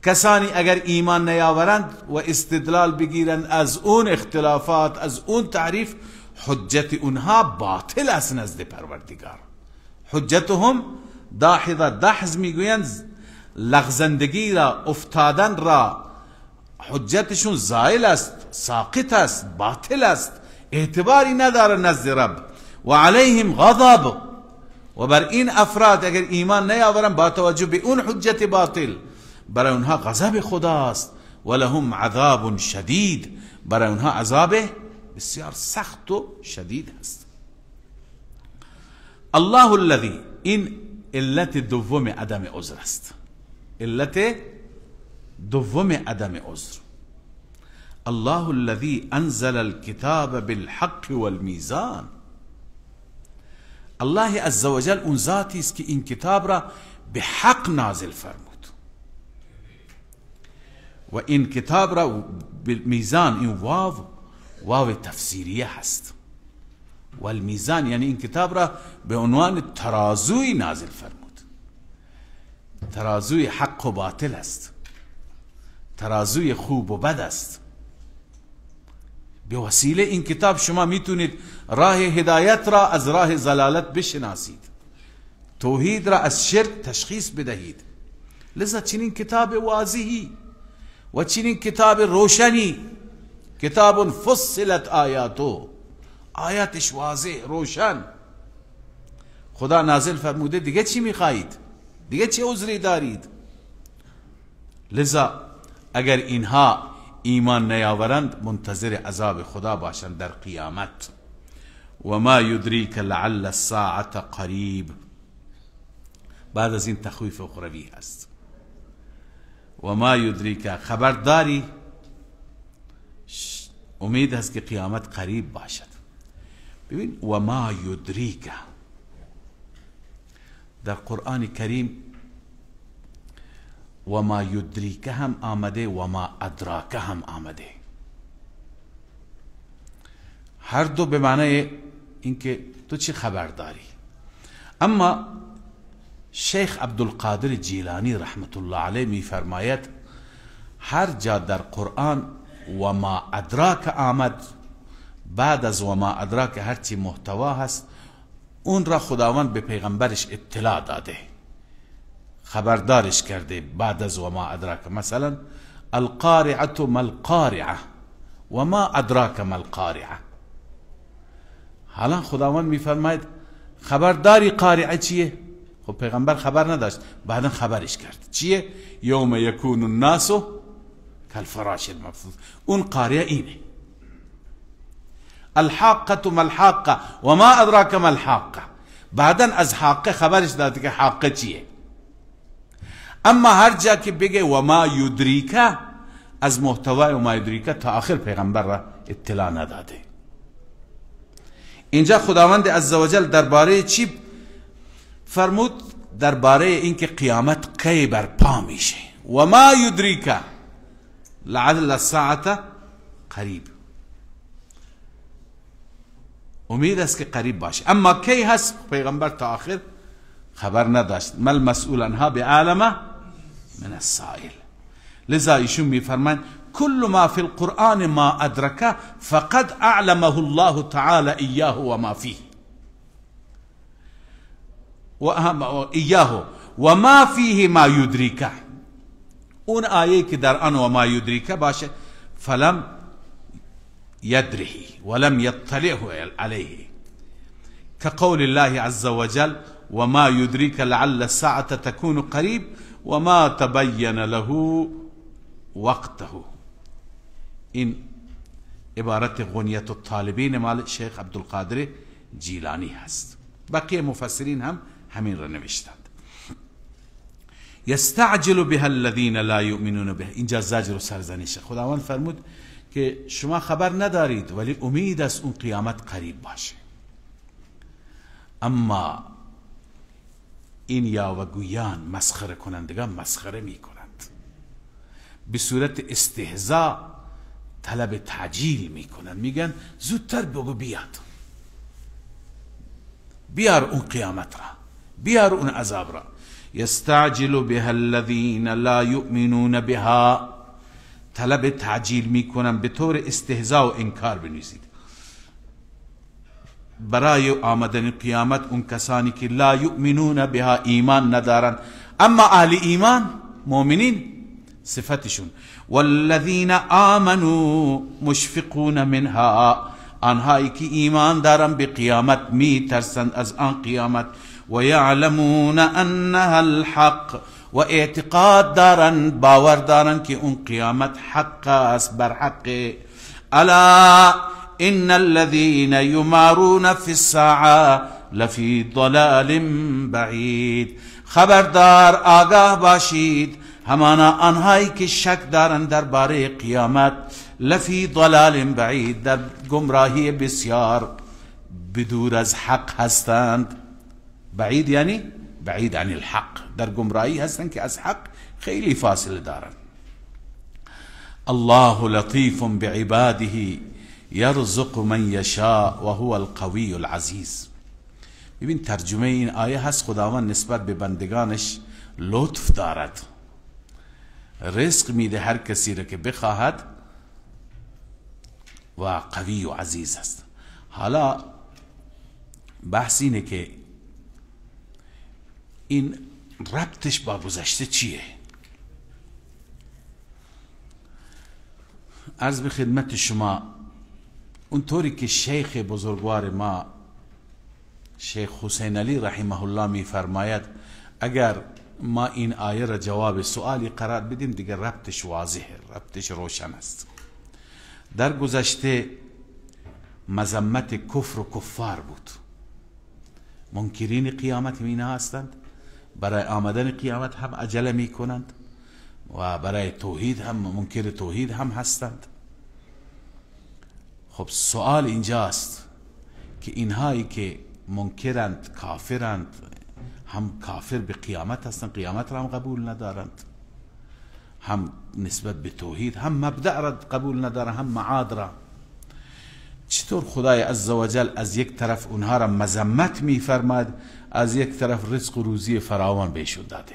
کسانی اگر ایمان نیاورند و استدلال بگیرند از اون اختلافات، از اون تعریف، حجت اونها باطل است نزد پروردگار. حجتهم داحضه، دحض میگویند لغزندگی را، افتادن را. حجتشون زائل است، ساقط است، باطل است، اعتباری نداره نزد رب. و علیهم غضب، و بر این افراد اگر ایمان نیاورن با توجه به اون حجت باطل، برای اونها غضب خداست. و لهم عذاب شدید، برای اونها عذاب بسیار سخت و شدید است. الله الذی، این علت دوم عدم عذر است. علت دوم عدم عذر. الله الذي انزل الكتاب بالحق والميزان. الله عزوجل اون ذاتی است که این کتاب را به حق نازل فرمود و این کتاب را بالمیزان، این واو تفسیریه هست. والمیزان یعنی این کتاب را به عنوان ترازوی نازل فرمود. ترازوی حق و باطل است، ترازوی خوب و بد است. به وسیله این کتاب شما میتونید راه هدایت را از راه ضلالت بشناسید، توحید را از شرک تشخیص بدهید. لذا چنین کتاب واضحی و چنین کتاب روشنی، کتاب فصلت آیاتو، آیاتش واضح روشن، خدا نازل فرموده، دیگه چی میخواهید؟ دیگه چه عذری دارید؟ لذا اگر اینها ایمان نیاورند منتظر عذاب خدا باشند در قیامت. و ما یدریک لعل الساعة قریب، بعد از این تخویف اخروی هست. و ما یدریک، خبرداری، امید هست که قیامت قریب باشد. ببین و ما یدریک در قرآن کریم و ما یدریک هم آمده و ما ادراک هم آمده، هر دو به معنی اینکه تو چی خبر داری. اما شیخ عبدالقادر جیلانی رحمت الله علیه می فرماید هر جا در قرآن و ما ادراک آمد، بعد از و ما ادراک هرچی محتوا هست اون را خداوند به پیغمبرش اطلاع داده، خبردارش کرده بعد از و ما ادراک. مثلا القارعه ما القارعه و ما ادراک ما القارعه. حالا خداوند میفرماید خبرداری قارعه چیه؟ خب پیغمبر خبر نداشت، بعدا خبرش کرد. چیه؟ یوم یکون الناس کالفراش المبثوث. اون قارعه اینه. الحاقه ما الحاقه و ما ادراک ما الحاقه، بعدا از حاقه خبرش داده که حاقه چیه. اما هر جا که بگه و ما یدریکه، از محتوای و ما یدریکه تا آخر پیغمبر را اطلاع نداده. اینجا خداوند عزوجل درباره چی فرمود؟ درباره اینکه قیامت کی برپا میشه. و ما یدریکه لعل الساعة قریب، امید است که قریب باشه. اما کی هست پیغمبر تا آخر خبر نداشت. ما المسئول عنها بعالم من السائل. لذا ایشون میفرمایند كل ما في القرآن ما ادركه فقد اعلمه الله تعالى اياه وما فيه وما فيه ما يدركه. اون آیه که در آن و ما یدریکه باشه فلم یدره ولم یطلعه علیه، كقول الله عز وجل وما يدريك لعل الساعة تكون قريب وما تبين له وقته. این عبارت غنیت الطالبین مال شیخ عبدالقادر جیلانی هست. بقیه مفسرین هم همین را نوشتند. یستعجل بها الذین لا یؤمنون به، اینجا زجر و سرزنش. خداوند فرمود که شما خبر ندارید ولی امید است اون قیامت قریب باشه. اما این یاوه‌گویان، مسخره کنندگان مسخره می کنند، به صورت استهزاء طلب تعجیل می کنند، میگن زودتر بگو بیاد، بیار اون قیامت را، بیار اون عذاب را. یستعجل بها الذین لا یؤمنون بها، طلب تعجیل می کنند به طور استهزاء و انکار بنویسید. برای آمدن قیامت اون کسانی که لا یؤمنون بها ایمان ندارن، اما اهل ایمان مؤمنین صفتشون والذین آمنوا مشفقون منها، آنهایی که ایمان دارن به قیامت می ترسند از آن قیامت، و یعلمون انها الحق، و اعتقاد دارن باور دارن که اون قیامت حق است، بر حق. الا ان الذين يمارون في الساعه لفي ضلال بعید، خبردار آگاه باشید همانا آنهایی که شک دارند درباره قیامت لفی ضلال بعید، در گمراهی بسیار بدور از حق هستند. بعید یعنی بعید عن الحق، در گمراهی هستند که از حق خیلی فاصله دارند. الله لطیف بعباده یرزق من یشاء و هو القوی العزیز. ببین ترجمه این آیه هست خداوند نسبت به بندگانش لطف دارد، رزق میده هر کسی را که بخواهد و قوی و عزیز است. حالا بحث اینه که این ربطش با گذشته چیه؟ عرض به خدمت شما اونطوری که شیخ بزرگوار ما شیخ حسین علی رحمه الله می فرماید اگر ما این آیه را جواب سوالی قرار بدیم دیگر ربطش واضحه، ربطش روشن است. در گذشته مذمت کفر و کفار بود، منکرین قیامت اینا هستند، برای آمدن قیامت هم عجله می کنند و برای توحید هم منکر توحید هم هستند. خب سوال اینجاست که اینهایی که منکرند کافرند، هم کافر به قیامت هستند، قیامت را هم قبول ندارند، هم نسبت به توحید هم مبدأ را قبول ندارند، هم معاد را. چطور خدای عزوجل از یک طرف اونها را مذمت می‌فرماید، از یک طرف رزق و روزی فراوان بهشون داده؟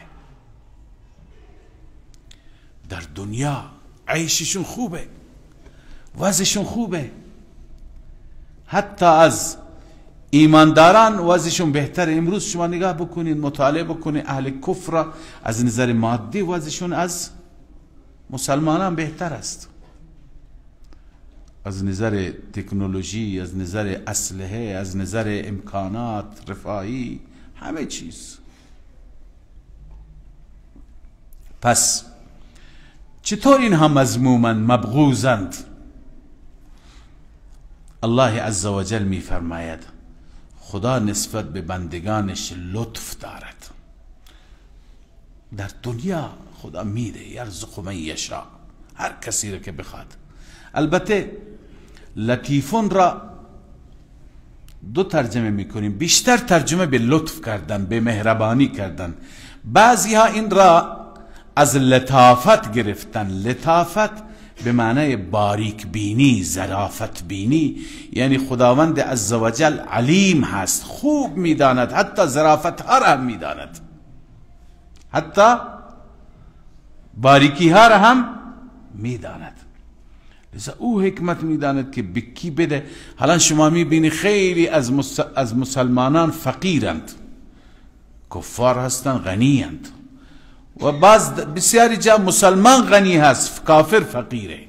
در دنیا عیششون خوبه، وضعشون خوبه، حتی از ایمانداران وضعشون بهتر. امروز شما نگاه بکنید، مطالعه بکنید، اهل کفر از نظر مادی وضعشون از مسلمانان بهتر است، از نظر تکنولوژی، از نظر اسلحه، از نظر امکانات رفاهی، همه چیز. پس چطور اینها مذمومند، مبغوزند؟ الله عزوجل می فرماید خدا نسبت به بندگانش لطف دارد. در دنیا خدا میده، یرزق من یشاء، هر کسی را که بخواد. البته لطیفون را دو ترجمه میکنیم، بیشتر ترجمه به لطف کردن، به مهربانی کردن. بعضی ها این را از لطافت گرفتن. لطافت به معنی باریک بینی، ظرافت بینی، یعنی خداوند عزوجل علیم هست، خوب میداند، حتی ظرافت ها را هم میداند، حتی باریکی ها را هم میداند. لذا او حکمت میداند که بکی بده. حالا شما میبینی خیلی از مسلمانان فقیرند، کفار هستند غنیند، و بعض بسیاری جا مسلمان غنی هست، کافر فقیره.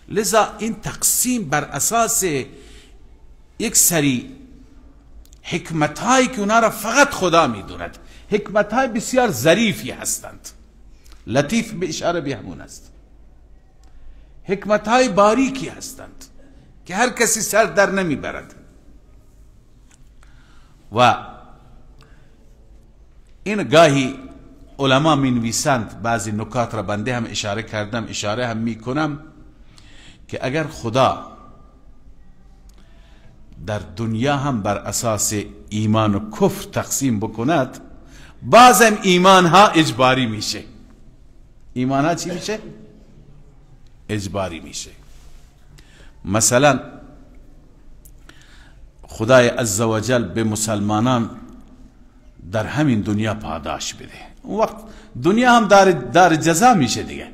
لذا این تقسیم بر اساس یک سری حکمت هایی که اونا را فقط خدا میدوند، حکمت های بسیار ظریفی هستند. لطیف به اشاره به همون است، حکمت های باریکی هستند که هر کسی سر در نمیبرد. و این گاهی علما می نویسند، بعضی نکات را بنده هم اشاره کردم، اشاره هم می کنم که اگر خدا در دنیا هم بر اساس ایمان و کفر تقسیم بکند، بعضم ایمان ها اجباری میشه. ایمان ها چی میشه؟ اجباری میشه. مثلا خدای عزوجل به مسلمانان در همین دنیا پاداش بده، اون وقت دنیا هم دار جزا میشه دیگه.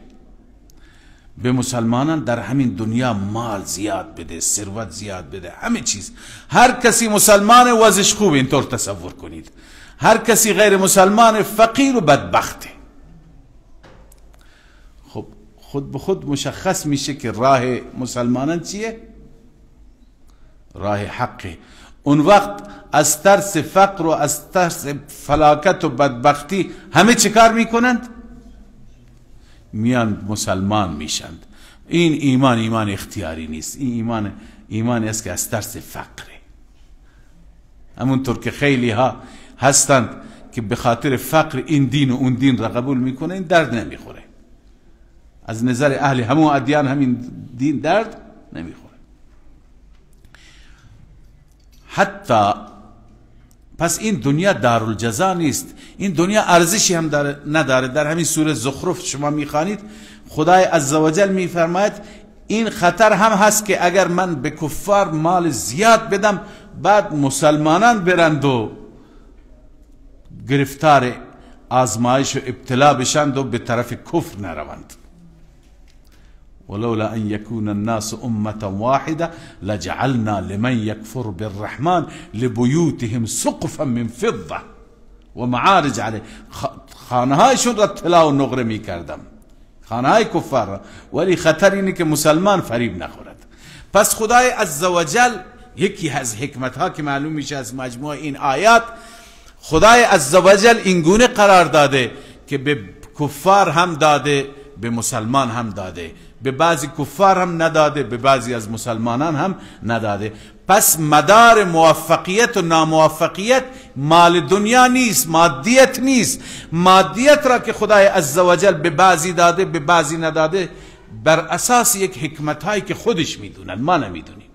به مسلمانان در همین دنیا مال زیاد بده، ثروت زیاد بده، همه چیز. هر کسی مسلمان وضعش خوب، اینطور تصور کنید. هر کسی غیر مسلمان فقیر و بدبخته. خب خود به خود مشخص میشه که راه مسلمانان چیه؟ راه حقه. اون وقت از ترس فقر و از ترس فلاکت و بدبختی همه چه کار میکنند؟ میان مسلمان میشند. این ایمان اختیاری نیست، این ایمانی است که از ترس فقره. همونطور که خیلی ها هستند که به خاطر فقر این دین و اون دین را قبول میکنه، این درد نمیخوره. از نظر اهل همون ادیان همین دین درد نمیخوره. حتی پس این دنیا دارالجزا نیست، این دنیا ارزشی هم نداره. در همین سوره زخرف شما میخوانید خدای عزوجل میفرماید این خطر هم هست که اگر من به کفار مال زیاد بدم، بعد مسلمانان برند و گرفتار آزمایش و ابتلا بشند و به طرف کفر نروند. ولولا ان يكون الناس امه واحده لجعلنا لمن يكفر بالرحمن لبيوتهم سقفا من فضه ومعارج عليه. خانه هایشون را طلا و نقره می کردم، خانه های کفار را، ولی خطر اینه که مسلمان فریب نخورد. پس خدای عزوجل یکی از حکمت ها که معلوم میشه از مجموع این آیات، خدای عزوجل اینگونه قرار داده که به کفار هم داده، به مسلمان هم داده، به بعضی کفار هم نداده، به بعضی از مسلمانان هم نداده. پس مدار موفقیت و ناموفقیت مال دنیا نیست، مادیت نیست. مادیت را که خدای عزوجل به بعضی داده به بعضی نداده بر اساس یک حکمت هایی که خودش میدونن، ما نمیدونیم.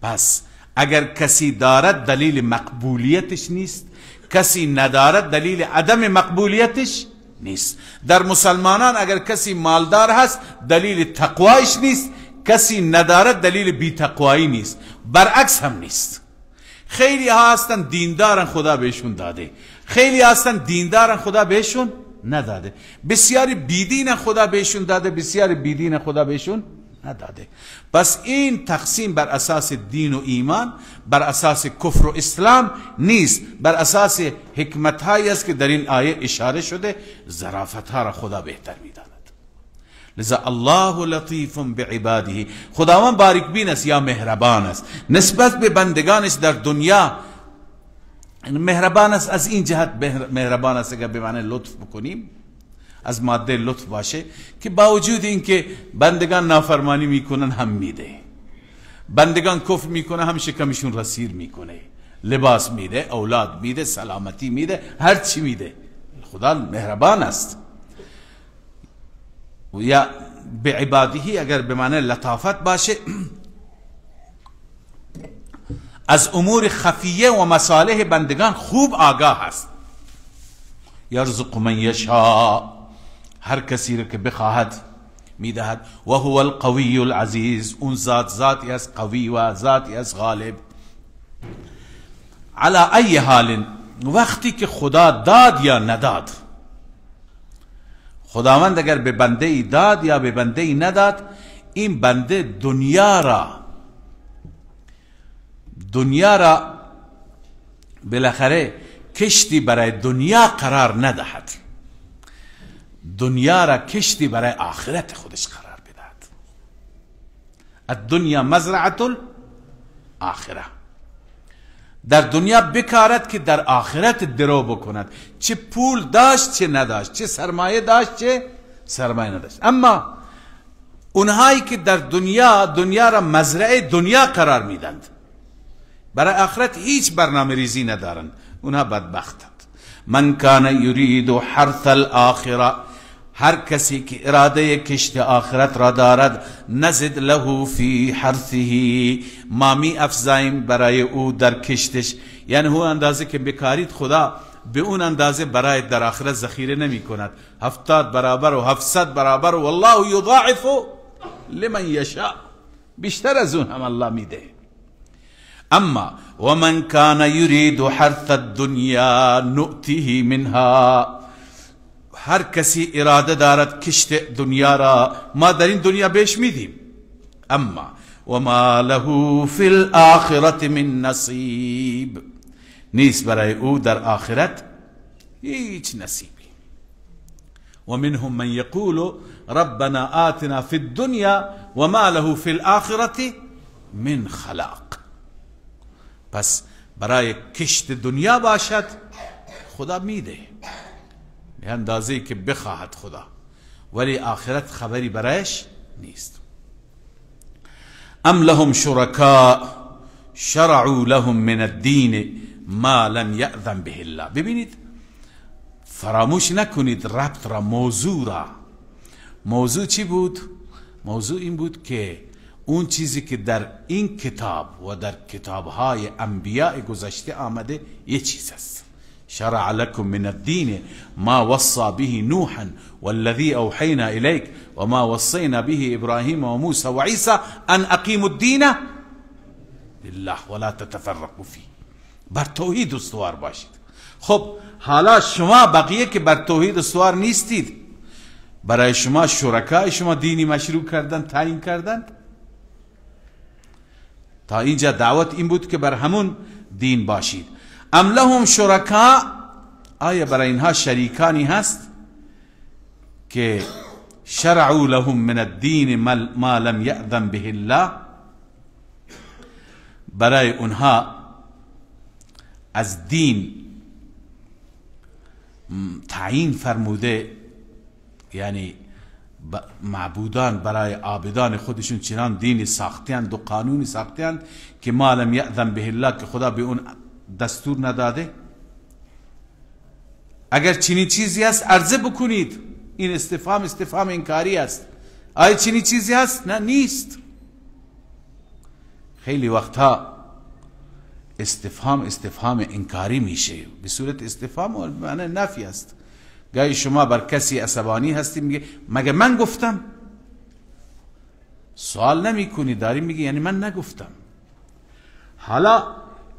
پس اگر کسی دارد دلیل مقبولیتش نیست، کسی ندارد دلیل عدم مقبولیتش نیست. در مسلمانان اگر کسی مالدار هست دلیل تقوایش نیست، کسی ندارد دلیل بی تقوایی نیست، برعکس هم نیست. خیلی ها هستن دیندارن خدا بهشون داده، خیلی هستن دیندارن خدا بهشون نداده، بسیاری بیدین خدا بهشون داده، بسیاری بیدین خدا بهشون نداده. پس این تقسیم بر اساس دین و ایمان، بر اساس کفر و اسلام نیست، بر اساس حکمت هایی است که در این آیه اشاره شده. ظرافت ها را خدا بهتر میداند. لذا الله لطیف بعباده، خداوند باریک بین است یا مهربان است نسبت به بندگانش در دنیا. مهربان است از این جهت، مهربان است اگر به معنی لطف بکنیم، از ماده لطف باشه که با وجود اینکه بندگان نافرمانی میکنن هم میده، بندگان کفر میکنه هم شکمشون را سیر میکنه، لباس میده، اولاد میده، سلامتی میده، هر چی میده. خدا مهربان است. یا به عبادهی اگر به معنی لطافت باشه، از امور خفیه و مصالح بندگان خوب آگاه است. یرزق من یشاء، هر کسی را که بخواهد میدهد. و هو القوی العزیز، اون ذاتی است قوی و ذاتی است غالب. علی ای حال، وقتی که خدا داد یا نداد، خداوند اگر به بنده ای داد یا به بنده ای نداد، این بنده دنیا را بالاخره کشتی برای دنیا قرار ندهد، دنیا را کشتی برای آخرت خودش قرار بدهد. الدنیا مزرعة الاخره، در دنیا بکارد که در آخرت درو بکند، چه پول داشت چه نداشت، چه سرمایه داشت چه سرمایه نداشت. اما اونهایی که در دنیا را مزرعه دنیا قرار میدند، برای آخرت هیچ برنامه ریزی ندارند، اونها بدبختند. من کان یرید حرث الاخره، هر کسی که اراده کشت آخرت را دارد، نزد له فی حرثه، ما می افزایم برای او در کشتش. یعنی هو اندازه که بکارید خدا به اون اندازه برای در آخرت ذخیره نمی کند، 70 برابر و 700 برابر، والله یضاعف لمن یشاء، بیشتر از اون هم الله میده. اما ومن کان یرید حرث الدنیا نؤته منها، هر کسی اراده دارد کشت دنیا را ما در این دنیا بهش میدیم، اما و ما له فی الاخرة من نصیب، نیست برای او در آخرت هیچ نصیبی. و منهم من یقول ربنا آتنا فی الدنیا و ما له فی الاخرة من خلاق. پس برای کشت دنیا باشد خدا میده به اندازه‌ای که بخواهد خدا، ولی آخرت خبری برایش نیست. ام لهم شرکاء شرعوا لهم من الدین ما لم یأذن به الله. ببینید، فراموش نکنید ربط را، موضوع را. موضوع چی بود؟ موضوع این بود که اون چیزی که در این کتاب و در کتابهای انبیاء گذشته آمده یه چیز است. شرع لكم من الدین ما وصى به نوحا والذي اوحینا الیک و ما وصینا به ابراهیم و موسی و عیسی ان اقیموا الدین لله ولا تتفرقوا فیه. بر توحید استوار باشید. خب حالا شما بقیه که بر توحید استوار نیستید، برای شما شرکای شما دینی مشروع کردن، تعیین کردن. تا اینجا دعوت این بود که بر همون دین باشید. ام لهم شرکا، آیا برای اینها شریکانی هست که شرعوا لهم من الدین ما لم یأذن به الله، برای اونها از دین تعیین فرموده، یعنی معبودان برای عابدان خودشون چنان دینی ساختیاند و قانونی ساختیاند که ما لم یأذن به الله، که خدا به اون دستور نداده. اگر چنین چیزی هست عرضه بکنید. این استفهام انکاری است. آیا چنین چیزی هست؟ نه، نیست. خیلی وقتها استفهام انکاری میشه به صورت استفهام و معنی نفی است. گاهی شما بر کسی عصبانی هستی، میگه مگه من گفتم؟ سوال نمی کنی، داری میگه یعنی من نگفتم. حالا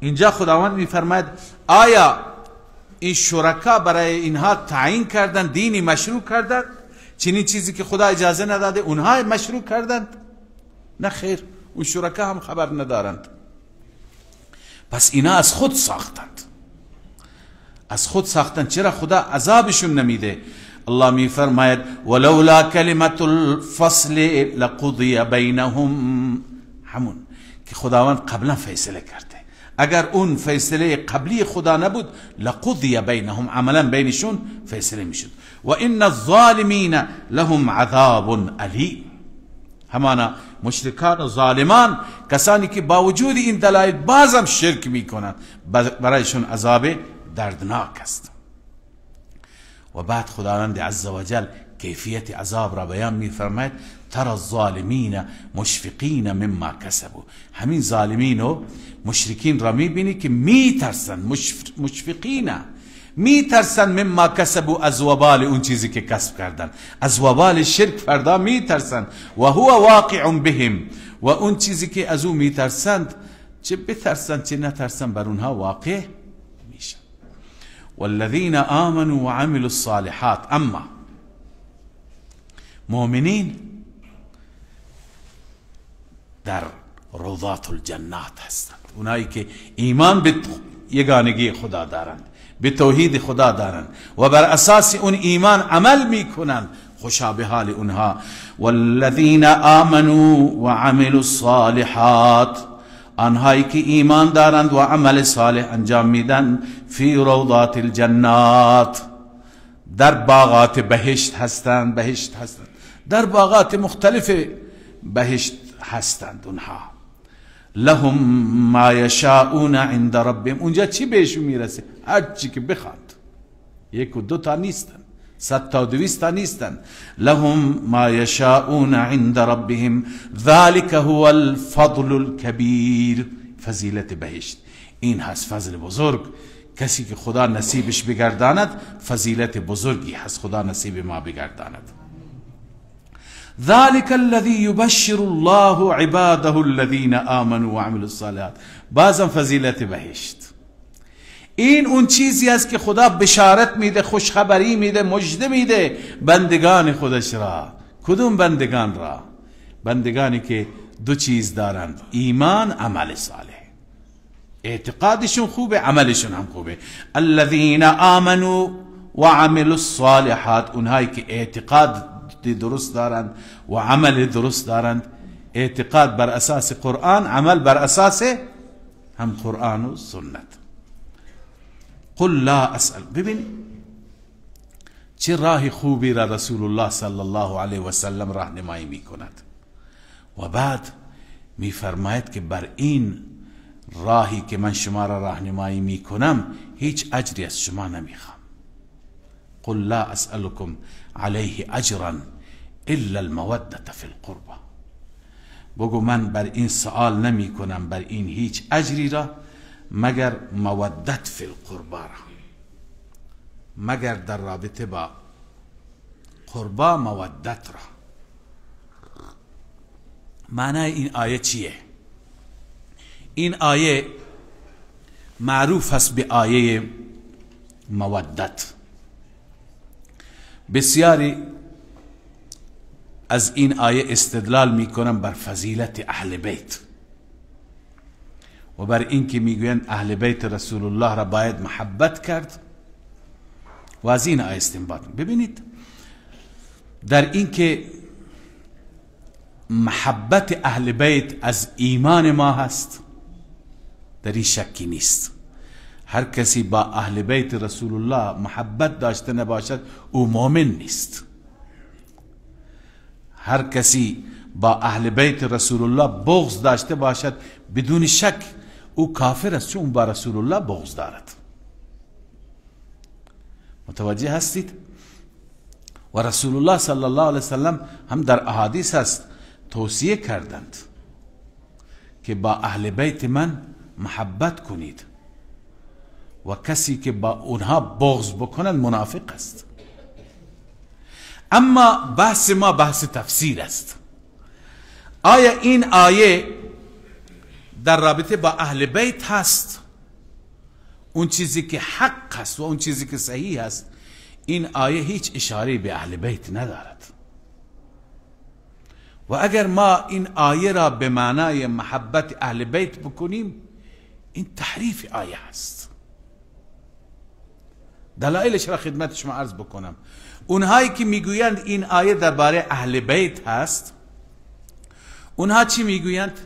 اینجا خداوند میفرماید آیا این شرکا برای اینها تعیین کردن، دینی مشروع کردن، چنین چیزی که خدا اجازه نداده اونها مشروع کردند؟ نه خیر، اون شرکا هم خبر ندارند. پس اینا از خود ساختند. از خود ساختند. چرا خدا عذابشون نمیده؟ الله میفرماید ولولا کلمت الفصل لقضی بینهم، همون که خداوند قبلا فیصله کرده. اگر اون فیصله قبلی خدا نبود لقضی بینهم، عملا بینشون فیصله میشد. و ان الظالمین لهم عذاب علیم. همانا مشرکان و ظالمان، کسانی که با وجود این دلایل بازم شرک میکنند، برایشون عذاب دردناک است. و بعد خداوند عزوجل کیفیت عذاب را بیان میفرماید ترى الظالمین مشفقین مما کسبوا. همین ظالمین و مشرکین را میبینی که میترسن، مشفقین میترسن مما کسبوا، از وبال اون چیزی که کسب کردن، از وبال شرک فردا میترسن. و هو واقع بهم، و اون چیزی که از او میترسند، چه بترسن چه نترسن، بر اونها واقع میشن. والذین آمنوا وعملوا الصالحات، اما مؤمنین در روضات الجنات هستند. اونایی که ایمان به یگانگی خدا دارند، به توحید خدا دارند و بر اساس اون ایمان عمل میکنند، خوشا به حال اونها. والذین آمنوا وعملوا الصالحات، آنهایی که ایمان دارند و عمل صالح انجام میدن، فی روضات الجنات، در باغات بهشت هستند. بهشت هستند، در باغات مختلف بهشت هستند اونها. لهم ما یشاءون عند ربهم، اونجا چی بهشون میرسه؟ هر چی که بخواند. یک و دو تا نیستن، 100 تا 200 تا نیستن. لهم ما یشاءون عند ربهم ذلك هو الفضل الكبیر. فضیلت بهشت این هست، فضل بزرگ. کسی که خدا نصیبش بگرداند، فضیلت بزرگی هست خدا نصیب ما بگرداند. ذلك الذي يبشر الله عباده الذين آمنوا وعملوا الصالحات. بازم فضیلت بهشت. این اون چیزی است که خدا بشارت میده، خوشخبری میده، مژده میده بندگان خودش را. کدوم بندگان را؟ بندگانی که دو چیز دارند: ایمان، عمل صالح. اعتقادشون خوبه، عملشون هم خوبه. الذين آمنوا وعملوا الصالحات، اونهایی که اعتقاد درست دارند و عمل درست دارند. اعتقاد بر اساس قرآن، عمل بر اساس هم قرآن و سنت. قل لا اسأل. ببین چه راه خوبی را رسول الله صلی الله علیه و سلم راهنمایی می کند و بعد می فرماید که بر این راهی که من شما را راهنمایی می کنم هیچ اجری از شما نمیخوام. قل لا اسألكم علیه اجرا الا المودة فی القربى. بگو من بر این سوال نمی کنم، بر این هیچ اجری را، مگر مودت فی القربى را، مگر در رابطه با قربا مودت را. معنی این آیه چیه؟ این آیه معروف است به آیه مودت. بسیاری از این آیه استدلال میکنن بر فضیلت اهل بیت و بر این که میگویند اهل بیت رسول الله را باید محبت کرد و از این آیه استنباط. ببینید در این که محبت اهل بیت از ایمان ما هست در این شکی نیست. هر کسی با اهل بیت رسول الله محبت داشته نباشد او مؤمن نیست. هر کسی با اهل بیت رسول الله بغض داشته باشد بدون شک او کافر است، چون با رسول الله بغض دارد. متوجه هستید؟ و رسول الله صلی الله علیه وسلم هم در احادیث هست توصیه کردند که با اهل بیت من محبت کنید و کسی که با اونها بغض بکنند منافق است. اما بحث ما بحث تفسیر است. آیا این آیه در رابطه با اهل بیت هست، اون چیزی که حق هست و اون چیزی که صحیح هست؟ این آیه هیچ اشاره به اهل بیت ندارد و اگر ما این آیه را به معنای محبت اهل بیت بکنیم این تحریف آیه هست. دلایلش را خدمت شما عرض بکنم. اونهایی که میگویند این آیه درباره اهل بیت هست، اونها چی میگویند؟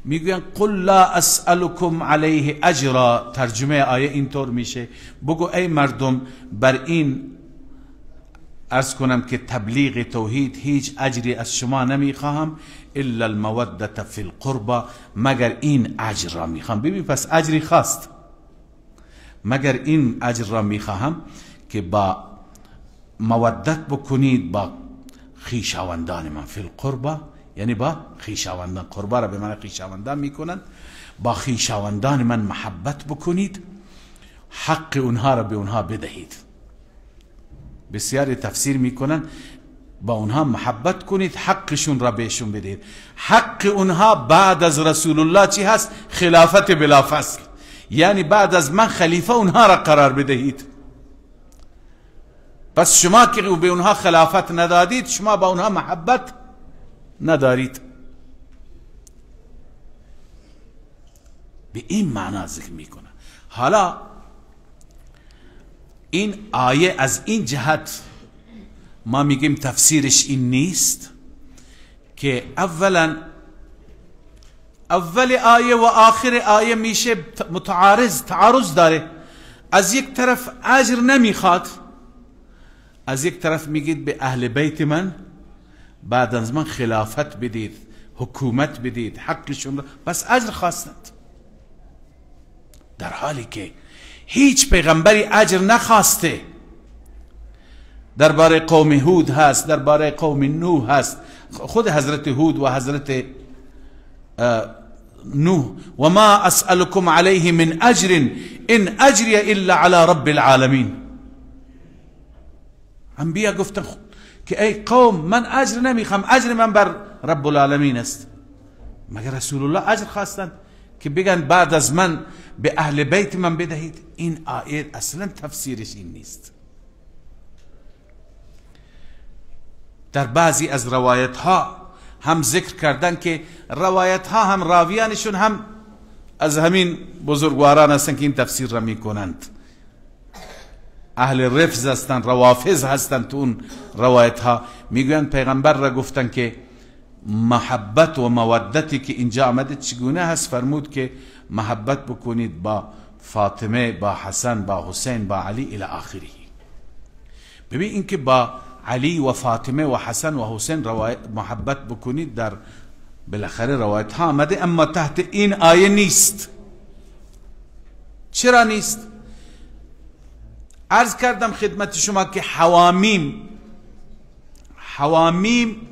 میگویند قل لا اسألكم علیه اجرا. ترجمه آیه اینطور میشه: بگو ای مردم بر این عرض کنم که تبلیغ توحید هیچ اجری از شما نمیخواهم الا المودة فی القربى، مگر این اجر را میخوام. ببین پس اجری خواست، مگر این اجر را میخواهم که با مودت بکنید با خویشاوندان من. فی القربى یعنی با خویشاوندان، قربا را به معنی خویشاوندان میکنند، با خویشاوندان من محبت بکنید، حق اونها را به اونها بدهید. بسیاری تفسیر میکنن با اونها محبت کنید، حقشون را بهشون بدهید. حق اونها بعد از رسول الله چی هست؟ خلافت بلا فصل، یعنی بعد از من خلیفه اونها را قرار بدهید. پس شما که به اونها خلافت ندادید شما با اونها محبت ندارید. به این معنا ذکر میکنه. حالا این آیه از این جهت ما میگیم تفسیرش این نیست که اولا اول آیه و آخر آیه میشه تعارض داره. از یک طرف اجر نمیخواد، از یک طرف میگید به اهل بیت من بعد از من خلافت بدید، حکومت بدید، حقشون را، بس اجر خواستند، در حالی که هیچ پیغمبری اجر نخواسته. درباره قوم هود هست، درباره قوم نوح هست، خود حضرت هود و حضرت نوح: و ما اسألكم علیه من اجر ان اجری الا علی رب العالمین. انبیا گفتن که ای قوم من اجر نمیخوام، اجر من بر رب العالمین است. مگر رسول الله اجر خواستند؟ که بگن بعد از من به اهل بیت من بدهید. این آیه اصلا تفسیرش این نیست. در بعضی از روایت ها هم ذکر کردن که روایت ها هم راویانشون هم از همین بزرگواران هستن که این تفسیر را میکنند. اهل رفض هستن، روافض هستن. تو اون روایت ها میگویند پیغمبر را گفتن که محبت و مودتی که اینجا آمده چگونه هست؟ فرمود که محبت بکنید با فاطمه، با حسن، با حسین، با علی الی آخره. ببین این که با علی و فاطمه و حسن و حسین محبت بکنید در بالاخره روایت ها آمده، اما تحت این آیه نیست. چرا نیست؟ عرض کردم خدمت شما که حوامیم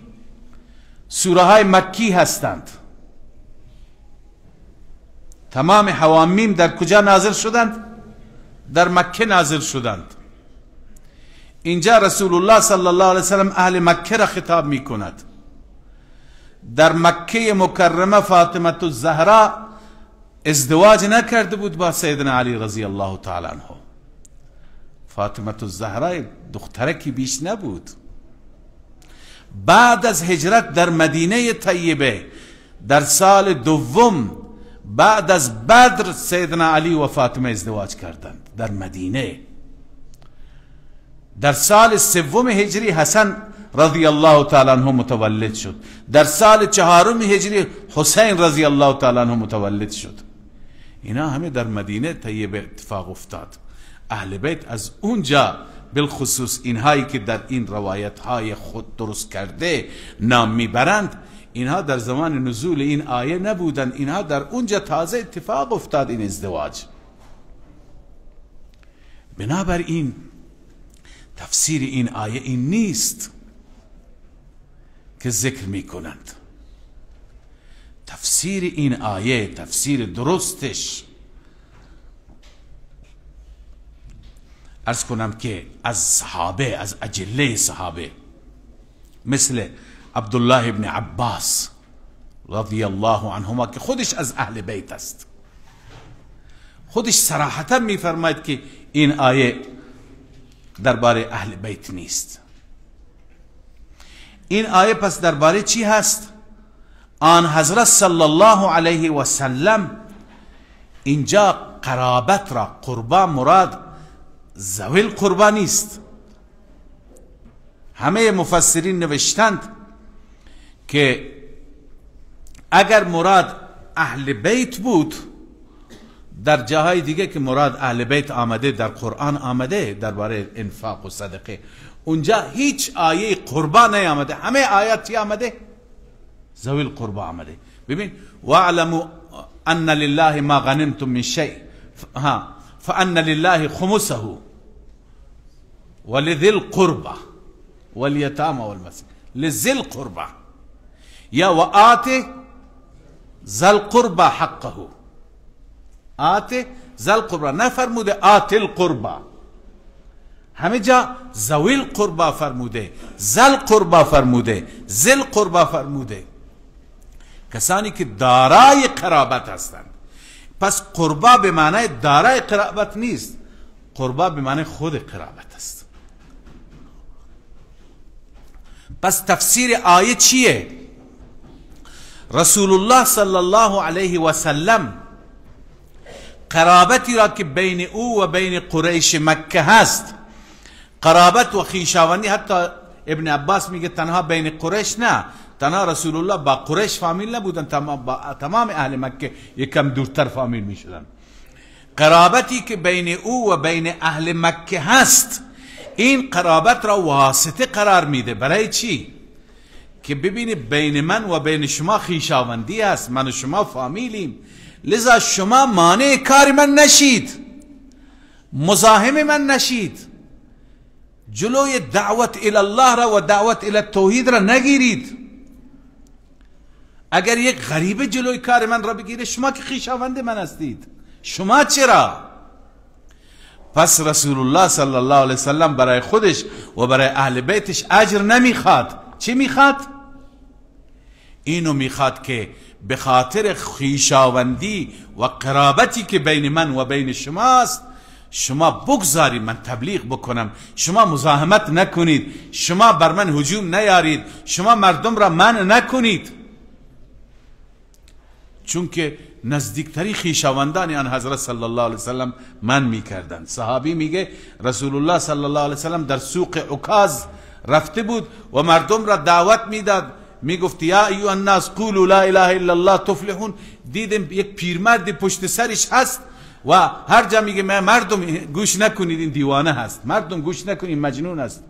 سوره های مکی هستند. تمام حوامیم در کجا نازل شدند؟ در مکه نازل شدند. اینجا رسول الله صلی الله علیه وسلم اهل مکه را خطاب می کند. در مکه مکرمه فاطمه الزهرا ازدواج نکرده بود با سیدنا علی رضی الله تعالی عنه. فاطمه الزهرا دخترکی بیش نبود. بعد از هجرت در مدینه طیبه در سال دوم بعد از بدر سیدنا علی و فاطمه ازدواج کردند در مدینه. در سال سوم هجری حسن رضی الله تعالی عنه متولد شد. در سال چهارم هجری حسین رضی الله تعالی عنه متولد شد. اینا همه در مدینه طیبه اتفاق افتاد. اهل بیت از اونجا بالخصوص اینهایی که در این روایت های خود درست کرده نام میبرند، اینها در زمان نزول این آیه نبودند. اینها در اونجا تازه اتفاق افتاد این ازدواج. بنابراین تفسیر این آیه این نیست که ذکر می کنند. تفسیر این آیه، تفسیر درستش، عرض کنم که از صحابه، از اجله صحابه مثل عبدالله ابن عباس رضی الله عنهما که خودش از اهل بیت است، خودش صراحتا می فرماید که این آیه درباره اهل بیت نیست. این آیه پس درباره چی هست؟ آن حضرت صلی الله علیه و سلم اینجا قرابت را، قربا مراد ذوی القربا نیست. همه مفسرین نوشتند که اگر مراد اهل بیت بود، در جاهای دیگه که مراد اهل بیت آمده در قرآن آمده درباره انفاق و صدقه، اونجا هیچ آیه قربا نیامده. همه آیات چی آمده؟ ذوی القربا آمده. ببین واعلموا ان لله ما غنمتم من شيء فان لله خمسه ولذي القربى واليتامى والمساكين. لذي القربى یا وآت ذا القربى حقه. آت ذا القربى نفرموده آت القربى، همه جا ذوی القربى فرموده، ذا القربى فرموده، ذی القربى فرموده. کسانی که دارای قرابت هستند. پس قربا به معنای دارای قرابت نیست، قربا به معنای خود قرابت است. پس تفسیر آیه چیه؟ رسول الله صلی الله علیه و سلم قرابتی را که بین او و بین قریش مکه هست، قرابت و خویشاوندی، حتی ابن عباس میگه تنها بین قریش نه، تنها رسول الله با قریش فامیل نبودن، تمام اهل مکه یکم دورتر فامیل میشدن. قرابتی که بین او و بین اهل مکه هست، این قرابت را واسطه قرار میده. برای چی؟ که ببینی بین من و بین شما خویشاوندی است، من و شما فامیلیم، لذا شما مانع کار من نشید، مزاحم من نشید، جلوی دعوت الی الله را و دعوت الی توحید را نگیرید. اگر یک غریبه جلوی کار من را بگیره، شما که خویشاوند من هستید، شما چرا؟ پس رسول الله صلی الله علیه وسلم برای خودش و برای اهل بیتش اجر نمیخواد. چی میخواد؟ اینو میخواد که به خاطر خویشاوندی و قرابتی که بین من و بین شماست شما بگذارید من تبلیغ بکنم، شما مزاحمت نکنید، شما بر من هجوم نیارید، شما مردم را منع نکنید. چون که نزدیکتری خویشاوندان آن حضرت صلی الله علیه وسلم من میکردند. صحابی میگه رسول الله صلی الله علیه وسلم در سوق عکاظ رفته بود و مردم را دعوت میداد، میگفت یا ایها الناس قولوا لا اله الا الله تفلحون. دیدم یک پیرمرد پشت سرش هست و هر جا میگه مردم گوش نکنید این دیوانه هست، مردم گوش نکنید این مجنون است.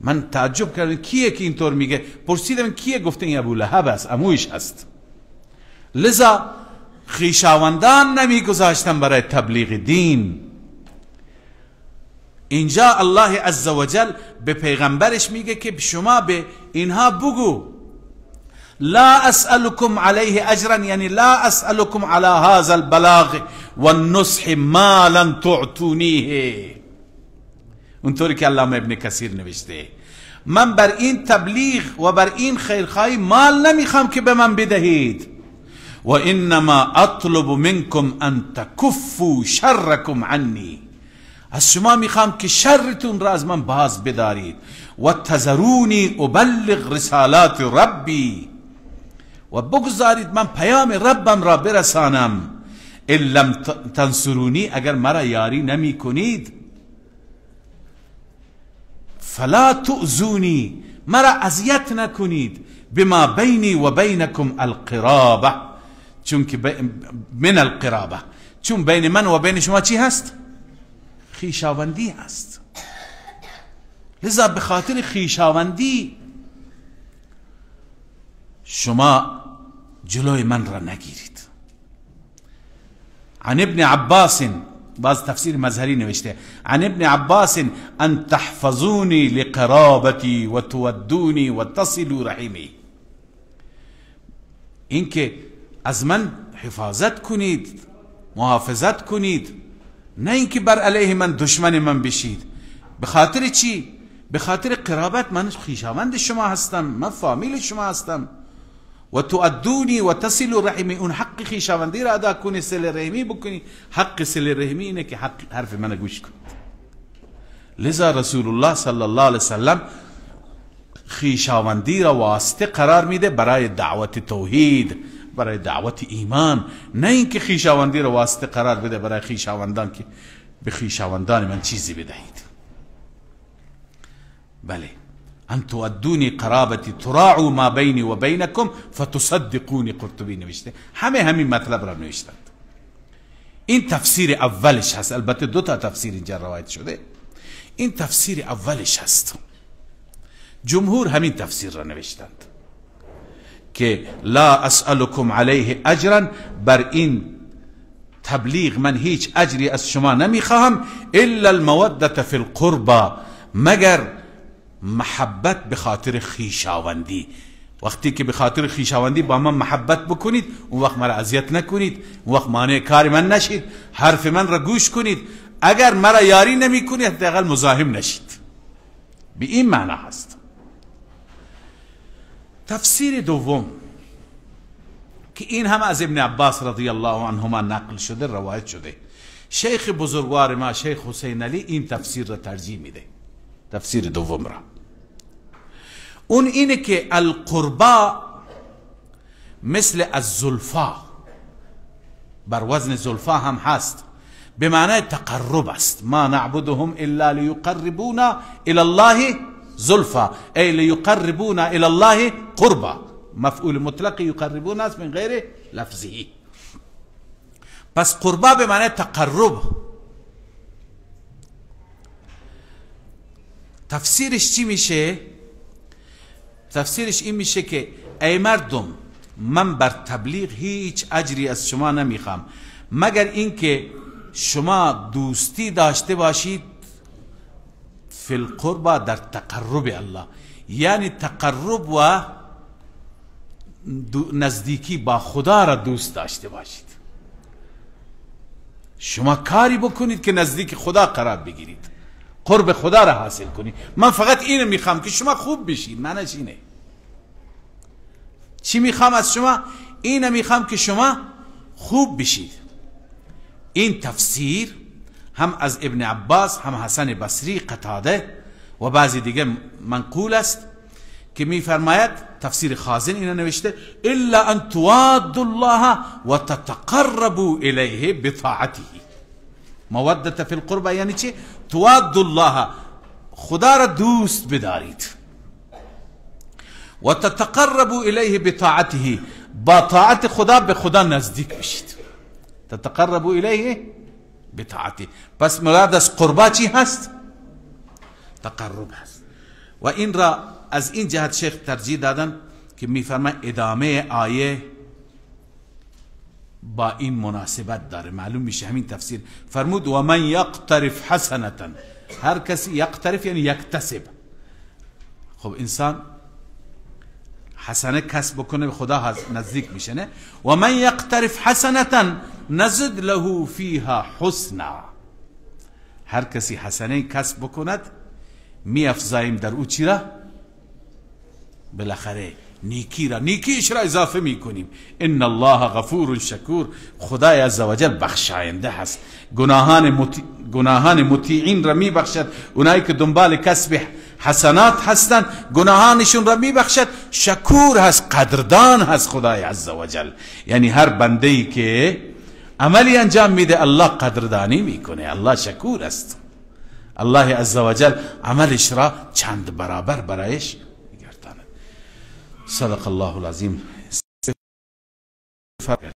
من تعجب کردم کیه که اینطور میگه؟ پرسیدم کیه؟ گفته این ابو لهب است، عمویش هست. لذا خویشاوندان نمیگذاشتن برای تبلیغ دین. اینجا الله عزوجل به پیغمبرش میگه که شما به اینها بگو لا اسألكم علیه اجرا، یعنی لا اسألكم علی هذا البلاغ والنصح ما لن تعطونیه. اونطوری که علامه ابن کثیر نوشته من بر این تبلیغ و بر این خیرخواهی مال نمیخوام که به من بدهید، و انما اطلب منکم ان تکفوا شرکم عنی، از شما میخوام که شرتون را از من باز بدارید. و تذرونی ابلغ رسالات ربی، و بگذارید من پیام ربم را برسانم. ان لم تنصرونی، اگر مرا یاری نمی کنید، فلا تؤذونی، مرا اذیت نکنید. بما بینی و بینکم القرابه، چون که من القرابه، چون بین من و بین شما چی هست؟ خویشاوندی هست. لذا به خاطر خویشاوندی شما جلوی من را نگیرید. عن ابن عباس، باز تفسیر مظهری نوشته، عن ابن عباس ان تحفظونی لقرابتی و تودونی و تصلوا رحمی، این که از من حفاظت کنید، محافظت کنید، نه اینکه بر علیه من دشمن من بشید. به خاطر چی؟ به خاطر قرابت. من خویشاوند شما هستم، من فامیل شما هستم. و تؤدونی و تصلوا رحمی، اون حق خویشاوندی را ادا کنی، صله رحمی بکنی. حق صله رحمی اینه که حرف من گوش کنید. لذا رسول الله صلی الله علیه وسلم خویشاوندی را واسطه قرار میده برای دعوت توحید، برای دعوت ایمان، نه اینکه خویشاوندی را واسطه قرار بده برای خویشاوندان که به خویشاوندان من چیزی بدهید. بله، ان تؤدونی قرابتی تراعوا ما بینی و بینکم فتصدقونی، قرطبی نوشته. همین مطلب را نوشتند. این تفسیر اولش هست. البته دو تا تفسیر اینجا روایت شده، این تفسیر اولش هست. جمهور همین تفسیر را نوشتند که لا اسألكم علیه اجرا، بر این تبلیغ من هیچ اجری از شما نمیخواهم، الا المودة فی القربى، مگر محبت به خاطر خویشاوندی. وقتی که به خاطر خویشاوندی با من محبت بکنید، اون وقت مرا اذیت نکنید، اون وقت مانع کار من نشید، حرف من را گوش کنید. اگر مرا یاری نمی کنید حداقل مزاحم نشید. به این معنی هست. تفسیر دوم که این هم از ابن عباس رضی الله عنهما نقل شده، روایت شده، شیخ بزرگوار ما شیخ حسین علی این تفسیر را ترجیح میده، تفسیر دوم را. اون اینه که القربا مثل الزلفا، بر وزن زلفا هم هست، به معنای تقرب است. ما نعبدهم الا لیقربونا الى الله زلفا، ای لیقربونا الى الله قربا. مفعول مطلق یقربون است من غیر لفظی. پس قربا به معنی تقرب. تفسیرش چی میشه؟ تفسیرش این میشه که ای مردم، من بر تبلیغ هیچ اجری از شما نمیخوام مگر اینکه شما دوستی داشته باشید فی القربا، در تقرب الله، یعنی تقرب و نزدیکی با خدا را دوست داشته باشید. شما کاری بکنید که نزدیک خدا قرار بگیرید، قرب خدا را حاصل کنید. من فقط اینو میخوام که شما خوب بشید، معنیش اینه. چی میخوام از شما؟ اینه میخوام که شما خوب بشید. این تفسیر هم از ابن عباس، هم حسن بصری، قتاده و بعضی دیگه منقول است که میفرماید، تفسیر خازن اینو نوشته: الا ان توادوا الله و تتقربوا الیه بطاعته. مودت فی القربى یعنی چی؟ توادوا الله، خدا را دوست بدارید، و تتقربوا الیه بطاعته، با طاعت خدا به خدا نزدیک بشید. تتقربوا الیه بطاعته. پس مراد از قربا چی هست؟ تقرب هست. و این را از این جهت شیخ ترجیح دادن که میفرماید ادامه آیه با این مناسبت داره، معلوم میشه همین تفسیر. فرمود و من یقترف حسنتا، هر کسی، یقترف یعنی یکتسب. خب انسان حسنه کسب بکنه به خدا نزدیک میشه، نه؟ و من یقترف حسنتا نزد له فیها حسنا، هر کسی حسنه کسب بکند می افزاییم در او چی را؟ بالاخره نیکی را، نیکیش را اضافه میکنیم. ان الله غفور شکور، خدای عزوجل بخشاینده هست، گناهان مطیعین را میبخشد. اونایی که دنبال کسب حسنات هستند گناهانشون را میبخشد. شکور هست، قدردان هست خدای عزوجل. یعنی هر بنده ای که عملی انجام میده الله قدردانی میکنه، الله شکور است. الله عزوجل عملش را چند برابر برایش میگرداند. صدق الله العظیم.